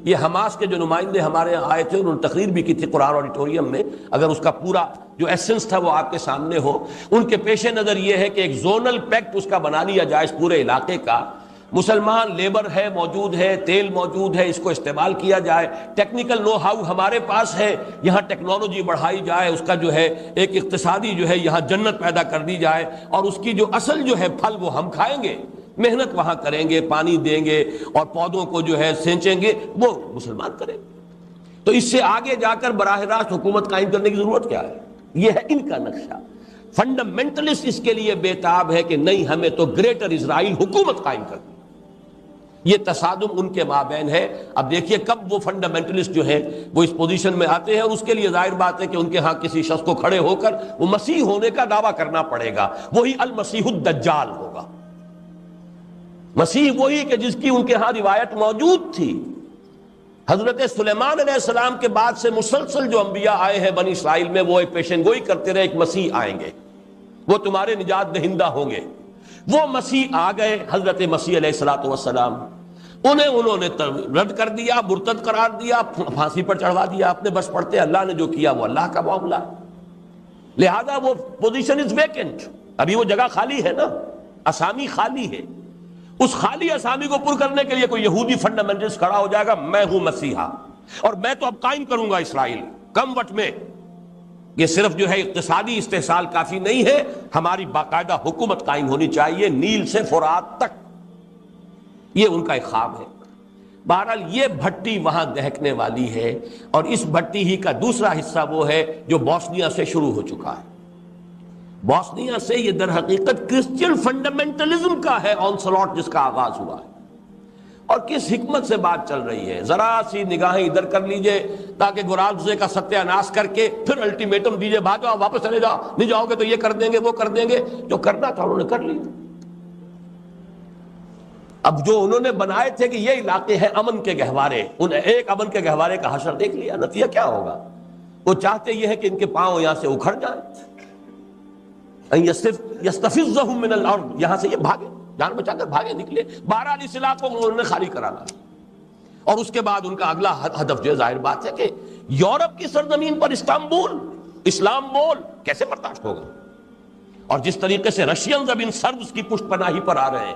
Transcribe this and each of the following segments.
یہ حماس کے جو نمائندے ہمارے یہاں آئے تھے، انہوں نے تقریر بھی کی تھی قرآن آڈیٹوریم میں، اگر اس کا پورا جو ایسنس تھا وہ آپ کے سامنے ہو، ان کے پیش نظر یہ ہے کہ ایک زونل پیکٹ اس کا بنا لیا جائے اس پورے علاقے کا، مسلمان لیبر ہے، موجود ہے، تیل موجود ہے، اس کو استعمال کیا جائے، ٹیکنیکل نو ہاؤ ہمارے پاس ہے، یہاں ٹیکنالوجی بڑھائی جائے، اس کا جو ہے ایک اقتصادی جو ہے یہاں جنت پیدا کر دی جائے، اور اس کی جو اصل جو ہے پھل وہ ہم کھائیں گے، محنت وہاں کریں گے، پانی دیں گے اور پودوں کو جو ہے سینچیں گے، وہ مسلمان کریں گے۔ تو اس سے آگے جا کر براہ راست حکومت قائم کرنے کی ضرورت کیا ہے؟ یہ ہے ان کا نقشہ۔ فنڈامنٹلسٹ اس کے لیے بےتاب ہے کہ نہیں، ہمیں تو گریٹر اسرائیل حکومت قائم کرنی۔ یہ تصادم ان کے مابین ہے۔ اب دیکھیے کب وہ فنڈامنٹلسٹ جو ہیں وہ اس پوزیشن میں آتے ہیں، اور اس کے لیے ظاہر بات ہے کہ ان کے ہاں کسی شخص کو کھڑے ہو کر وہ مسیح ہونے کا دعویٰ کرنا پڑے گا، وہی المسیح الدجال ہوگا، مسیح وہی کہ جس کی ان کے ہاں روایت موجود تھی۔ حضرت سلیمان علیہ السلام کے بعد سے مسلسل جو انبیاء آئے ہیں بنی اسرائیل میں، وہ ایک پیشن گوئی کرتے رہے، ایک مسیح آئیں گے، وہ تمہارے نجات دہندہ ہوں گے۔ وہ مسیح آ گئے، حضرت مسیح علیہ السلام، انہوں نے رد کر دیا، مرتد قرار دیا، پھانسی پر چڑھوا دیا، اپنے بس پڑتے اللہ نے جو کیا وہ اللہ کا معاملہ ہے، لہذا وہ پوزیشن از ویکنٹ، ابھی وہ جگہ خالی ہے نا، اسامی خالی ہے۔ اس خالی اسامی کو پر کرنے کے لیے کوئی یہودی فنڈامنٹلسٹ کھڑا ہو جائے گا، میں ہوں مسیحا اور میں تو اب قائم کروں گا اسرائیل، کم وقت میں۔ یہ صرف جو ہے اقتصادی استحصال کافی نہیں ہے، ہماری باقاعدہ حکومت قائم ہونی چاہیے نیل سے فرات تک، یہ ان کا ایک خواب ہے۔ بہرحال یہ بھٹی وہاں دہکنے والی ہے، اور اس بھٹی ہی کا دوسرا حصہ وہ ہے جو بوسنیا سے شروع ہو چکا ہے۔ بوسنیا سے یہ در حقیقت کرسچین فنڈامنٹلزم کا ہے آنسلاٹ جس کا آغاز ہوا ہے، اور کس حکمت سے بات چل رہی ہے، ذرا سی نگاہیں ادھر کر لیجئے تاکہ گرالزے کا ستیہ ناش کر کے پھر الٹیمیٹم دیجئے بھاگ جاؤ، واپس چلے جاؤ، نہیں جاؤ گے تو یہ کر دیں گے وہ کر دیں گے، جو کرنا تھا انہوں نے کر لیا۔ اب جو انہوں نے بنائے تھے کہ یہ علاقے ہیں امن کے گہوارے، انہیں ایک امن کے گہوارے کا حشر دیکھ لیا، نتیجہ کیا ہوگا؟ وہ چاہتے یہ ہے کہ ان کے پاؤں یہاں سے اکھڑ جائیں، یستفزہم من الارض، یہاں سے یہ بھاگے، جان بچا کر بھاگے نکلے۔ بہرحال اس علاقوں کو انہوں نے خالی کرانا، اور اس کے بعد ان کا اگلا ہدف جو ظاہر بات ہے کہ یورپ کی سرزمین پر استنبول، اسلام بول کیسے برداشت ہوگا؟ اور جس طریقے سے رشینز اب ان سربز کی پشت پناہی پر آ رہے ہیں،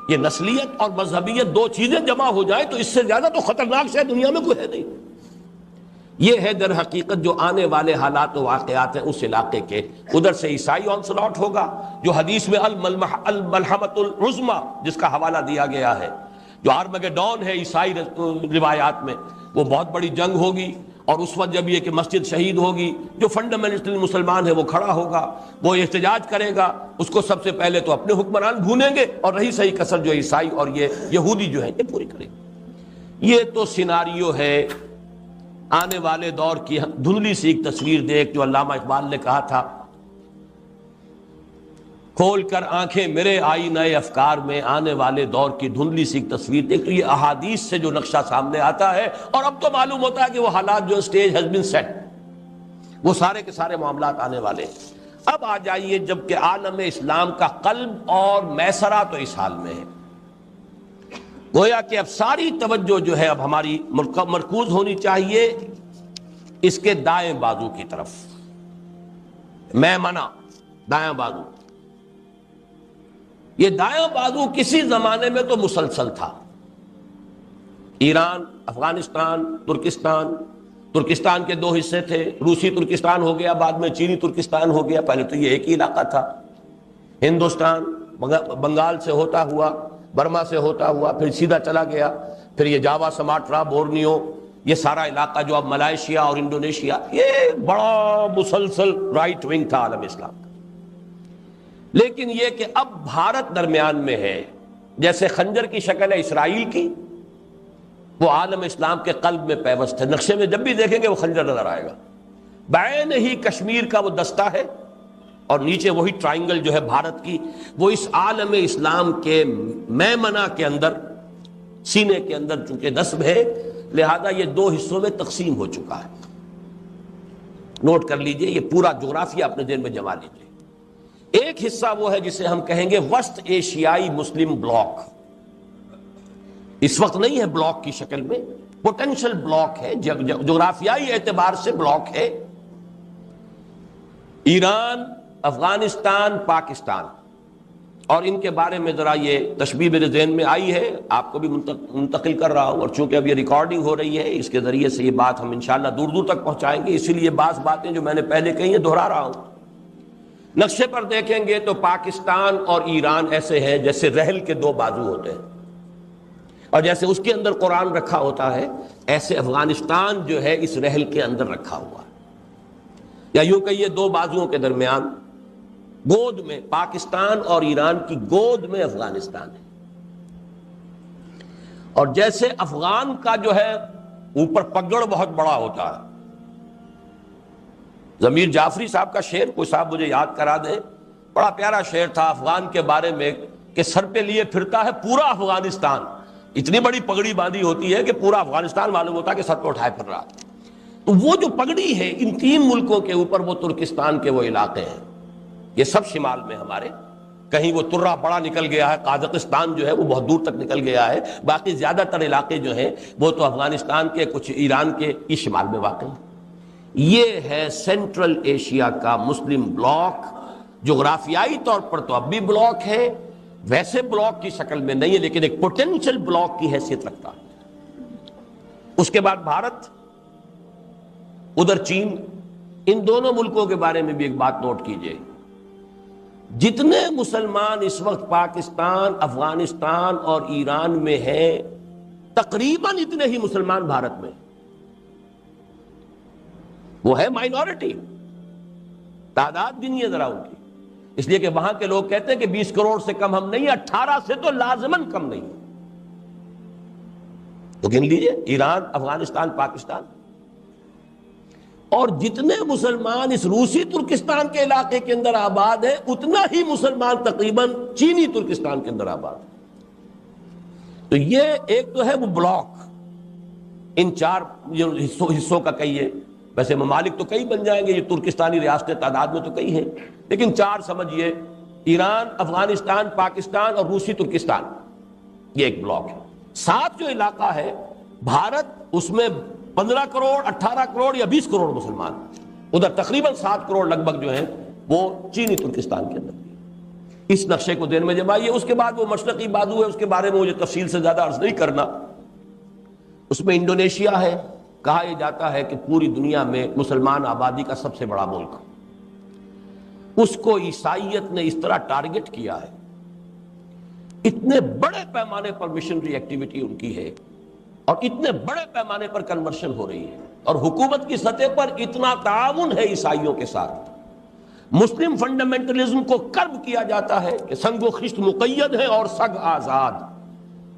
یہ نسلیت اور مذہبیت دو چیزیں جمع ہو جائیں تو اس سے زیادہ تو خطرناک شاید دنیا میں کوئی ہے نہیں۔ یہ ہے در حقیقت جو آنے والے حالات و واقعات ہیں اس علاقے کے۔ ادھر سے عیسائی آنسلاٹ ہوگا، جو حدیث میں الملحمۃ العظمی جس کا حوالہ دیا گیا ہے، جو آرمگیڈون ہے عیسائی روایات میں، وہ بہت بڑی جنگ ہوگی، اور اس وقت جب یہ کہ مسجد شہید ہوگی، جو فنڈامنٹل مسلمان ہے وہ کھڑا ہوگا، وہ احتجاج کرے گا، اس کو سب سے پہلے تو اپنے حکمران ڈھونڈیں گے، اور رہی صحیح کسر جو عیسائی اور یہ یہودی جو ہیں یہ پوری کریں گے۔ یہ تو سیناریو ہے آنے والے دور کی دھندلی سی ایک تصویر دیکھ، جو علامہ اقبال نے کہا تھا، کھول کر آنکھیں میرے آئینہ افکار میں، آنے والے دور کی دھندلی سی ایک تصویر دیکھ۔ تو یہ احادیث سے جو نقشہ سامنے آتا ہے، اور اب تو معلوم ہوتا ہے کہ وہ حالات جو سٹیج ہیز بین سیٹ، وہ سارے کے سارے معاملات آنے والے ہیں۔ اب آ جائیے جب کہ عالم اسلام کا قلب اور میسرہ تو اس حال میں ہے، گویا کہ اب ساری توجہ جو ہے اب ہماری مرکوز ہونی چاہیے اس کے دائیں بازو کی طرف، میمنہ، دائیں بازو۔ یہ دائیں بازو کسی زمانے میں تو مسلسل تھا، ایران، افغانستان، ترکستان کے دو حصے تھے، روسی ترکستان ہو گیا، بعد میں چینی ترکستان ہو گیا، پہلے تو یہ ایک ہی علاقہ تھا۔ ہندوستان بنگال سے ہوتا ہوا، برما سے ہوتا ہوا، پھر سیدھا چلا گیا، پھر یہ جاوا، سماٹرا، بورنیو، یہ سارا علاقہ جو اب ملائیشیا اور انڈونیشیا، یہ بڑا مسلسل رائٹ ونگ تھا عالم اسلام کا۔ لیکن یہ کہ اب بھارت درمیان میں ہے، جیسے خنجر کی شکل ہے اسرائیل کی، وہ عالم اسلام کے قلب میں پیوست ہے۔ نقشے میں جب بھی دیکھیں گے وہ خنجر نظر آئے گا، بعین ہی کشمیر کا وہ دستہ ہے، اور نیچے وہی ٹرائنگل جو ہے بھارت کی، وہ اس عالم اسلام کے میمنہ کے اندر، سینے کے اندر چونکہ نصب ہے، لہذا یہ دو حصوں میں تقسیم ہو چکا ہے۔ نوٹ کر لیجئے، یہ پورا جغرافیہ اپنے ذہن میں جما لیجئے۔ ایک حصہ وہ ہے جسے ہم کہیں گے وسط ایشیائی مسلم بلاک، اس وقت نہیں ہے بلاک کی شکل میں، پوٹینشل بلاک ہے، جغرافیائی اعتبار سے بلاک ہے۔ ایران، افغانستان، پاکستان، اور ان کے بارے میں ذرا یہ تشبیہ میرے ذہن میں آئی ہے، آپ کو بھی منتقل کر رہا ہوں، اور چونکہ اب یہ ریکارڈنگ ہو رہی ہے اس کے ذریعے سے یہ بات ہم انشاءاللہ دور دور تک پہنچائیں گے، اسی لیے بعض باتیں جو میں نے پہلے کہی ہیں دہرا رہا ہوں۔ نقشے پر دیکھیں گے تو پاکستان اور ایران ایسے ہیں جیسے رحل کے دو بازو ہوتے ہیں، اور جیسے اس کے اندر قرآن رکھا ہوتا ہے ایسے افغانستان جو ہے اس رحل کے اندر رکھا ہوا ہے، یا یوں کہیے دو بازوؤں کے درمیان گود میں پاکستان اور ایران کی گود میں افغانستان ہے۔ اور جیسے افغان کا جو ہے اوپر پگڑ بہت بڑا ہوتا ہے، ضمیر جعفری صاحب کا شعر کوئی صاحب مجھے یاد کرا دے، بڑا پیارا شعر تھا افغان کے بارے میں کہ سر پہ لیے پھرتا ہے پورا افغانستان، اتنی بڑی پگڑی باندھی ہوتی ہے کہ پورا افغانستان معلوم ہوتا ہے کہ سر پہ اٹھائے پھر رہا۔ تو وہ جو پگڑی ہے ان تین ملکوں کے اوپر، وہ ترکستان کے وہ علاقے ہیں، یہ سب شمال میں ہمارے، کہیں وہ ترہ بڑا نکل گیا ہے، قازقستان جو ہے وہ بہت دور تک نکل گیا ہے، باقی زیادہ تر علاقے جو ہیں وہ تو افغانستان کے، کچھ ایران کے، یہ شمال میں واقع ہیں۔ یہ ہے سینٹرل ایشیا کا مسلم بلاک، جغرافیائی طور پر تو اب بھی بلاک ہے، ویسے بلاک کی شکل میں نہیں ہے لیکن ایک پوٹینشل بلاک کی حیثیت رکھتا ہے۔ اس کے بعد بھارت، ادھر چین، ان دونوں ملکوں کے بارے میں بھی ایک بات نوٹ کیجئے، جتنے مسلمان اس وقت پاکستان، افغانستان اور ایران میں ہیں تقریباً اتنے ہی مسلمان بھارت میں، وہ ہے مائنورٹی، تعداد گنیے ذرا ان کی، اس لیے کہ وہاں کے لوگ کہتے ہیں کہ 20 کروڑ سے کم ہم نہیں، 18 سے تو لازماً کم نہیں، تو گن لیجئے ایران، افغانستان، پاکستان، اور جتنے مسلمان اس روسی ترکستان کے علاقے کے اندر آباد ہیں اتنا ہی مسلمان تقریباً چینی ترکستان کے اندر آباد ہیں۔ تو یہ ایک تو ہے وہ بلاک، ان چار حصوں کا کہیے، ویسے ممالک تو کئی بن جائیں گے، یہ ترکستانی ریاستیں تعداد میں تو کئی ہیں، لیکن چار سمجھیے، ایران، افغانستان، پاکستان اور روسی ترکستان، یہ ایک بلاک ہے۔ ساتھ جو علاقہ ہے بھارت، اس میں 15 کروڑ، 18 کروڑ یا 20 کروڑ مسلمان، ادھر تقریباً 7 کروڑ لگ بھگ جو ہیں وہ چینی ترکستان کے اندر۔ اس نقشے کو ذہن میں جمائیے۔ اس کے بعد وہ مشرقی بازو ہے، اس کے بارے میں مجھے تفصیل سے زیادہ عرض نہیں کرنا، اس میں انڈونیشیا ہے، کہا یہ جاتا ہے کہ پوری دنیا میں مسلمان آبادی کا سب سے بڑا ملک، اس کو عیسائیت نے اس طرح ٹارگٹ کیا ہے، اتنے بڑے پیمانے پر مشنری ایکٹیویٹی ان کی ہے، اور اتنے بڑے پیمانے پر کنورشن ہو رہی ہے، اور حکومت کی سطح پر اتنا تعاون ہے عیسائیوں کے ساتھ، مسلم فنڈامنٹلزم کو کرب کیا جاتا ہے کہ سنگ و خشت مقید ہے اور سگ آزاد،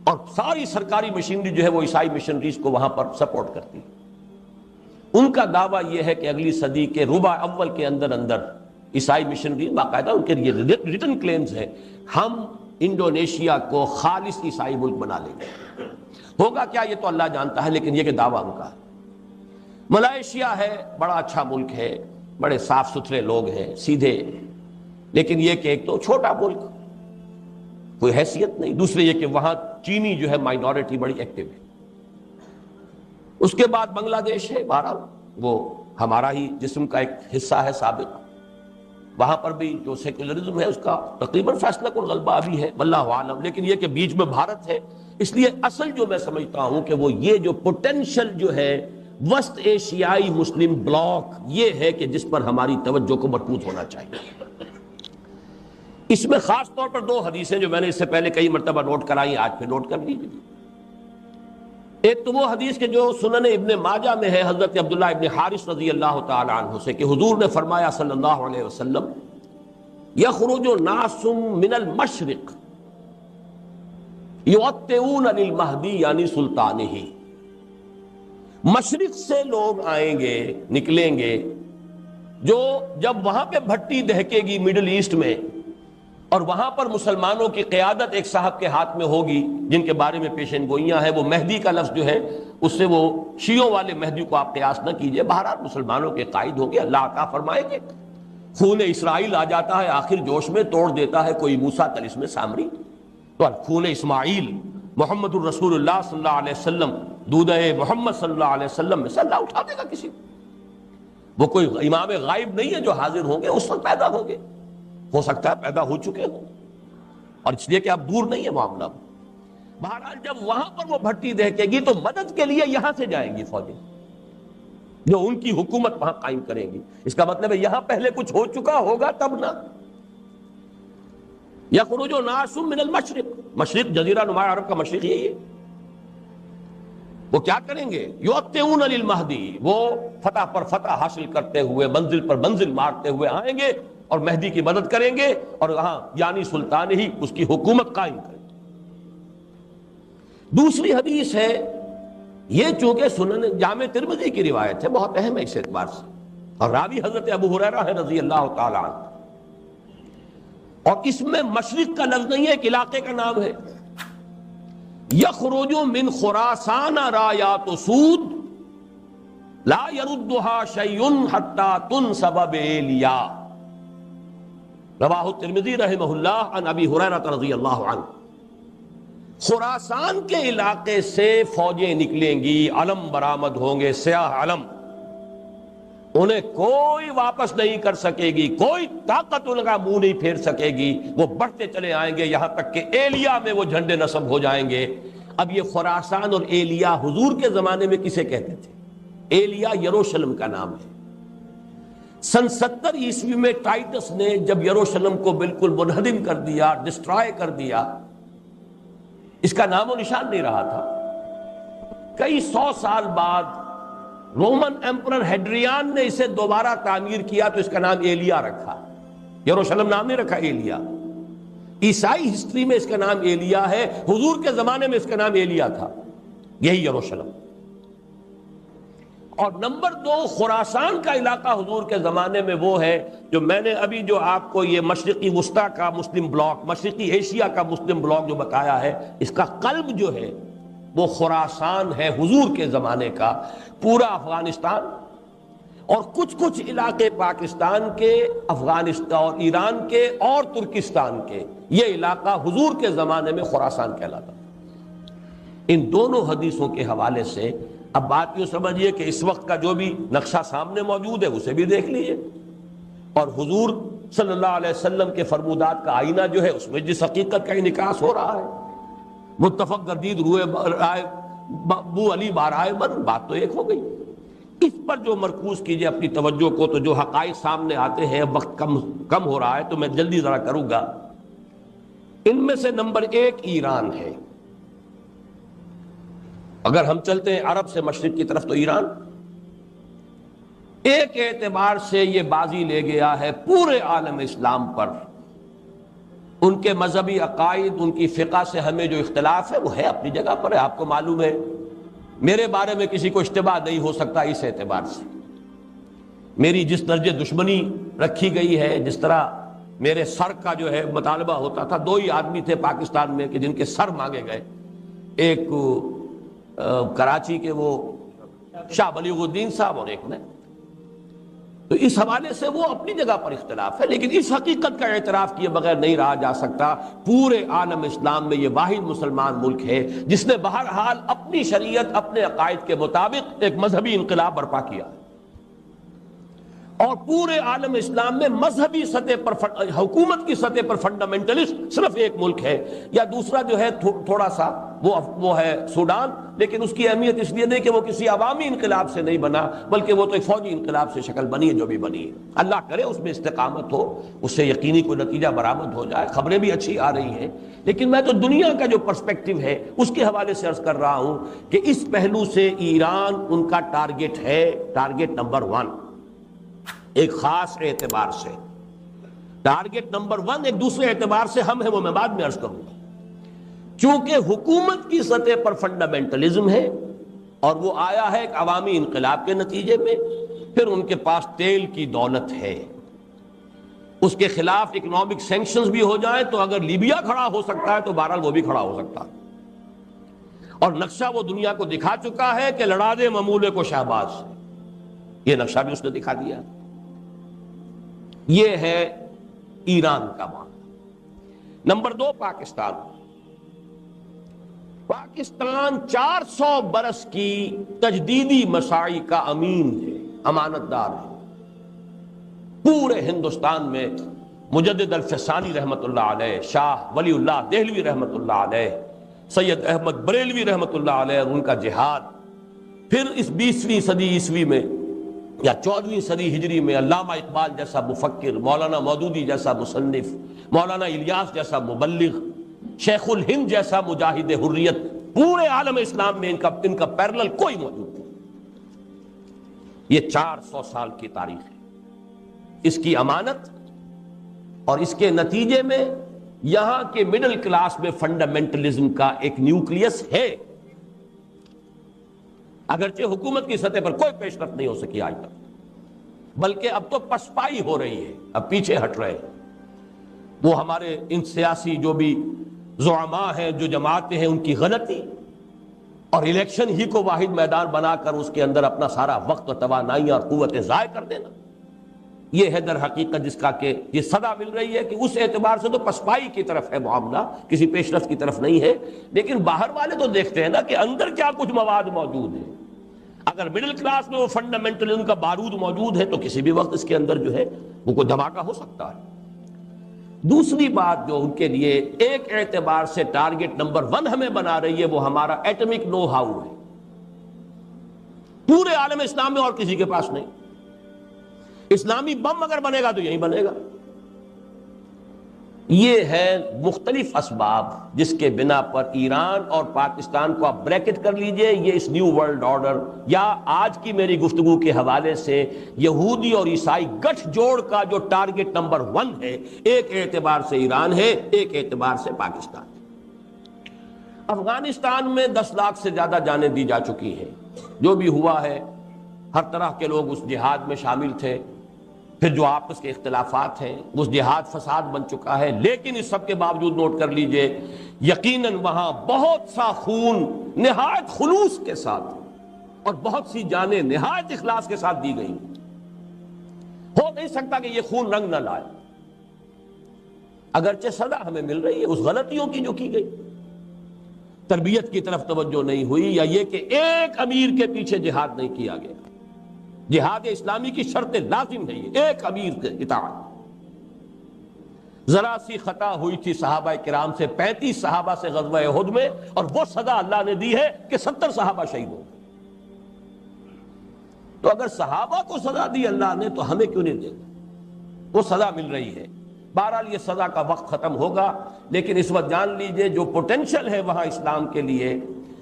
اور ساری سرکاری مشینری جو ہے وہ عیسائی مشنریز کو وہاں پر سپورٹ کرتی ہے۔ ان کا دعویٰ یہ ہے کہ اگلی صدی کے ربع اول کے اندر عیسائی مشنری، باقاعدہ ان کے یہ ریٹن کلیمز ہیں، ہم انڈونیشیا کو خالص عیسائی ملک بنا لیں گے۔ ہوگا کیا یہ تو اللہ جانتا ہے، لیکن یہ کہ دعویٰ ان کا ہے۔ ملائیشیا ہے، بڑا اچھا ملک ہے، بڑے صاف ستھرے لوگ ہیں، سیدھے، لیکن یہ کہ ایک تو چھوٹا ملک، کوئی حیثیت نہیں، دوسرے یہ کہ وہاں چینی جو ہے مائنورٹی بڑی ایکٹیو ہے۔ اس کے بعد بنگلہ دیش ہے، بہرحال وہ ہمارا ہی جسم کا ایک حصہ ہے سابق، وہاں پر بھی جو سیکولرزم ہے اس کا تقریباً فیصلہ کن غلبہ ابھی ہے، واللہ عالم، لیکن یہ کہ بیچ میں بھارت ہے۔ اس لیے اصل جو میں سمجھتا ہوں کہ وہ یہ جو پوٹینشل جو ہے وسط ایشیائی مسلم بلاک، یہ ہے کہ جس پر ہماری توجہ کو مرکوز ہونا چاہیے۔ اس میں خاص طور پر دو حدیثیں جو میں نے اس سے پہلے کئی مرتبہ نوٹ کرائی، آج پہ نوٹ کر لیجیے۔ ایک تو وہ حدیث کے جو سنن ابن ماجہ میں ہے، حضرت عبداللہ ابن حارث رضی اللہ تعالی عنہ سے، کہ حضور نے فرمایا صلی اللہ علیہ وسلم، یخرج ناس من المشرق یعطئون للمہدی یعنی سلطانہ، مشرق سے لوگ آئیں گے، نکلیں گے، جو جب وہاں پہ بھٹی دہکے گی مڈل ایسٹ میں، اور وہاں پر مسلمانوں کی قیادت ایک صاحب کے ہاتھ میں ہوگی جن کے بارے میں پیشین گوئیاں ہیں، وہ مہدی کا لفظ جو ہے اس سے وہ شیعوں والے مہدی کو آپ قیاس نہ کیجئے، بہرحال مسلمانوں کے قائد ہوں گے، اللہ عطا فرمائیں گے۔ خون اسرائیل آ جاتا ہے آخر جوش میں، توڑ دیتا ہے کوئی موسیٰ طلسم سامری، تو خون اسماعیل محمد الرسول اللہ صلی اللہ علیہ وسلم دودھ محمد صلی اللہ علیہ وسلم میں سے اللہ اٹھا دے گا کسی کو. وہ کوئی امام غائب نہیں ہے جو حاضر ہوں گے، اس وقت پیدا ہوں گے، ہو سکتا ہے پیدا ہو چکے ہوں، اور اس لیے کہ اب دور نہیں ہے معاملہ. بہرحال جب وہاں پر وہ بھٹی دیکھے گی تو مدد کے لیے یہاں سے جائیں گی فوجیں جو ان کی حکومت وہاں قائم کریں گی. اس کا مطلب ہے یہاں پہلے کچھ ہو چکا ہوگا تب نہ. یخرج ناس من المشرق، مشرق جزیرہ نما عرب کا مشرق یہی ہے. وہ کیا کریں گے؟ یؤتون للمہدی، وہ فتح پر فتح حاصل کرتے ہوئے منزل پر منزل مارتے ہوئے آئیں گے اور مہدی کی مدد کریں گے، اور وہاں یعنی سلطان ہی اس کی حکومت قائم کریں گے. دوسری حدیث ہے، یہ چونکہ سنن جامع ترمذی کی روایت ہے، بہت اہم ہے اس اعتبار سے، اور راوی حضرت ابو ہریرہ ہے رضی اللہ تعالی عنہ، اور اس میں مشرق کا لفظ نہیں ہے، ایک علاقے کا نام ہے. یخرج من خراسان رایات سود لا يردها شیء حتی تنصب بإیلیا، رواہ الترمذی رحمہ اللہ عن ابی ہریرہ رضی اللہ عنہ. خراسان کے علاقے سے فوجیں نکلیں گی، علم برآمد ہوں گے، سیاہ علم، انہیں کوئی واپس نہیں کر سکے گی، کوئی طاقت ان کا منہ نہیں پھیر سکے گی. وہ بڑھتے چلے آئیں گے یہاں تک کہ ایلیا میں وہ جھنڈے نصب ہو جائیں گے. اب یہ خراسان اور ایلیا حضور کے زمانے میں کسے کہتے تھے؟ ایلیا یروشلم کا نام ہے. سن 70 عیسوی میں ٹائٹس نے جب یروشلم کو بالکل منہدم کر دیا، ڈسٹرائے کر دیا، اس کا نام و نشان نہیں رہا تھا. کئی 100 سال بعد رومن ایمپرر ہیڈریان نے اسے دوبارہ تعمیر کیا تو اس کا نام ایلیا رکھا. یروشلم نام نہیں رکھا، ایلیا. عیسائی ہسٹری میں اس کا نام ایلیا ہے، حضور کے زمانے میں اس کا نام ایلیا تھا، یہی یروشلم. اور نمبر 2، خراسان کا علاقہ حضور کے زمانے میں وہ ہے جو میں نے ابھی جو آپ کو یہ مشرقی وسطی کا مسلم بلاک، مشرقی ایشیا کا مسلم بلاک جو بتایا ہے، اس کا قلب جو ہے وہ خراسان ہے حضور کے زمانے کا. پورا افغانستان اور کچھ علاقے پاکستان کے، افغانستان اور ایران کے اور ترکستان کے، یہ علاقہ حضور کے زمانے میں خراسان کہلاتا. ان دونوں حدیثوں کے حوالے سے اب بات یوں سمجھیے کہ اس وقت کا جو بھی نقشہ سامنے موجود ہے اسے بھی دیکھ لیجیے، اور حضور صلی اللہ علیہ وسلم کے فرمودات کا آئینہ جو ہے اس میں جس حقیقت کا انعکاس ہو رہا ہے. متفق گردید روئے رائے بو علی بارائے بن، بات تو ایک ہو گئی. اس پر جو مرکوز کیجئے اپنی توجہ کو، تو جو حقائق سامنے آتے ہیں، وقت کم ہو رہا ہے تو میں جلدی ذرا کروں گا. ان میں سے نمبر 1 ایران ہے. اگر ہم چلتے ہیں عرب سے مشرق کی طرف تو ایران ایک اعتبار سے یہ بازی لے گیا ہے پورے عالم اسلام پر. ان کے مذہبی عقائد، ان کی فقہ سے ہمیں جو اختلاف ہے وہ ہے اپنی جگہ پر ہے. آپ کو معلوم ہے میرے بارے میں کسی کو اشتباہ نہیں ہو سکتا اس اعتبار سے. میری جس درجے دشمنی رکھی گئی ہے، جس طرح میرے سر کا جو ہے مطالبہ ہوتا تھا، 2 ہی آدمی تھے پاکستان میں کہ جن کے سر مانگے گئے، ایک کراچی کے وہ شاہ بلیغ الدین صاحب اور ایک میں. تو اس حوالے سے وہ اپنی جگہ پر اختلاف ہے، لیکن اس حقیقت کا اعتراف کیے بغیر نہیں رہا جا سکتا. پورے عالم اسلام میں یہ واحد مسلمان ملک ہے جس نے بہرحال اپنی شریعت، اپنے عقائد کے مطابق ایک مذہبی انقلاب برپا کیا. اور پورے عالم اسلام میں مذہبی سطح پر، حکومت کی سطح پر فنڈامنٹلسٹ صرف ایک ملک ہے، یا دوسرا جو ہے تھوڑا سا وہ ہے سوڈان، لیکن اس کی اہمیت اس لیے نہیں کہ وہ کسی عوامی انقلاب سے نہیں بنا، بلکہ وہ تو ایک فوجی انقلاب سے شکل بنی ہے جو بھی بنی ہے. اللہ کرے اس میں استقامت ہو، اس سے یقینی کوئی نتیجہ برآمد ہو جائے. خبریں بھی اچھی آ رہی ہیں، لیکن میں تو دنیا کا جو پرسپیکٹو ہے اس کے حوالے سے عرض کر رہا ہوں کہ اس پہلو سے ایران ان کا ٹارگٹ ہے، ٹارگٹ نمبر 1 ایک خاص اعتبار سے. ٹارگٹ نمبر 1 ایک دوسرے اعتبار سے ہم ہے، وہ میں بعد میں عرض کروں گا. چونکہ حکومت کی سطح پر فنڈامنٹلزم ہے اور وہ آیا ہے ایک عوامی انقلاب کے نتیجے میں، پھر ان کے پاس تیل کی دولت ہے، اس کے خلاف اکنامک سینکشنز بھی ہو جائیں تو اگر لیبیا کھڑا ہو سکتا ہے تو بہرحال وہ بھی کھڑا ہو سکتا ہے. اور نقشہ وہ دنیا کو دکھا چکا ہے کہ لڑا دے ممولے کو شہباز سے، یہ نقشہ بھی اس نے دکھا دیا. یہ ہے ایران کا معاملہ. نمبر 2 پاکستان. پاکستان 400 برس کی تجدیدی مساعی کا امین ہے، امانت دار ہے۔ پورے ہندوستان میں مجدد الفسانی رحمت اللہ علیہ، شاہ ولی اللہ دہلوی رحمت اللہ علیہ، سید احمد بریلوی رحمت اللہ علیہ اور ان کا جہاد، پھر اس 20ویں صدی عیسوی میں یا 14ویں صدی ہجری میں علامہ اقبال جیسا مفکر، مولانا مودودی جیسا مصنف، مولانا الیاس جیسا مبلغ، شیخ الہند جیسا مجاہد حریت، پورے عالم اسلام میں ان کا پیرلل کوئی موجود نہیں۔ یہ 400 سال کی تاریخ ہے، اس کی امانت، اور اس کے نتیجے میں یہاں کے مڈل کلاس میں فنڈامنٹلزم کا ایک نیوکلیس ہے، اگرچہ حکومت کی سطح پر کوئی پیش رفت نہیں ہو سکی آج تک، بلکہ اب تو پسپائی ہو رہی ہے، اب پیچھے ہٹ رہے ہیں۔ وہ ہمارے ان سیاسی جو بھی زعماء ہیں، جو جماعتیں ہیں، ان کی غلطی اور الیکشن ہی کو واحد میدان بنا کر اس کے اندر اپنا سارا وقت و توانائیاں اور قوتیں ضائع کر دینا، یہ ہے در حقیقت جس کا کہ یہ صدا مل رہی ہے کہ اس اعتبار سے تو پسپائی کی طرف ہے معاملہ، کسی پیش رفت کی طرف نہیں ہے۔ لیکن باہر والے تو دیکھتے ہیں نا کہ اندر کیا کچھ مواد موجود ہے۔ اگر مڈل کلاس میں وہ فنڈامنٹلزم کا بارود موجود ہے تو کسی بھی وقت اس کے اندر جو ہے وہ کوئی دھماکہ ہو سکتا ہے۔ دوسری بات جو ان کے لیے ایک اعتبار سے ٹارگٹ نمبر 1 ہمیں بنا رہی ہے، وہ ہمارا ایٹمک نو ہاؤ ہے، پورے عالم اسلام میں اور کسی کے پاس نہیں۔ اسلامی بم اگر بنے گا تو یہی بنے گا۔ یہ ہے مختلف اسباب جس کے بنا پر ایران اور پاکستان کو آپ بریکٹ کر لیجئے، یہ اس نیو ورلڈ آرڈر یا آج کی میری گفتگو کے حوالے سے یہودی اور عیسائی گٹھ جوڑ کا جو ٹارگٹ نمبر 1 ہے، ایک اعتبار سے ایران ہے، ایک اعتبار سے پاکستان ہے۔ افغانستان میں 10 لاکھ سے زیادہ جانیں دی جا چکی ہیں، جو بھی ہوا ہے، ہر طرح کے لوگ اس جہاد میں شامل تھے، پھر جو آپس کے اختلافات ہیں، اس جہاد فساد بن چکا ہے، لیکن اس سب کے باوجود نوٹ کر لیجئے یقیناً وہاں بہت سا خون نہایت خلوص کے ساتھ اور بہت سی جانیں نہایت اخلاص کے ساتھ دی گئی۔ ہو نہیں سکتا کہ یہ خون رنگ نہ لائے، اگرچہ سزا ہمیں مل رہی ہے اس غلطیوں کی جو کی گئی، تربیت کی طرف توجہ نہیں ہوئی، یا یہ کہ ایک امیر کے پیچھے جہاد نہیں کیا گیا۔ جہاد اسلامی کی شرط لازم ہے یہ ایک امیر کے اطاعت۔ ذرا سی خطا ہوئی تھی صحابہ کرام سے، 35 صحابہ سے غزوہ احد میں، اور وہ سزا اللہ نے دی ہے کہ 70 صحابہ شہید ہو گئے۔ تو اگر صحابہ کو سزا دی اللہ نے تو ہمیں کیوں نہیں دے گا؟ وہ سزا مل رہی ہے۔ بہرحال یہ سزا کا وقت ختم ہوگا، لیکن اس وقت جان لیجئے جو پوٹینشل ہے وہاں اسلام کے لیے،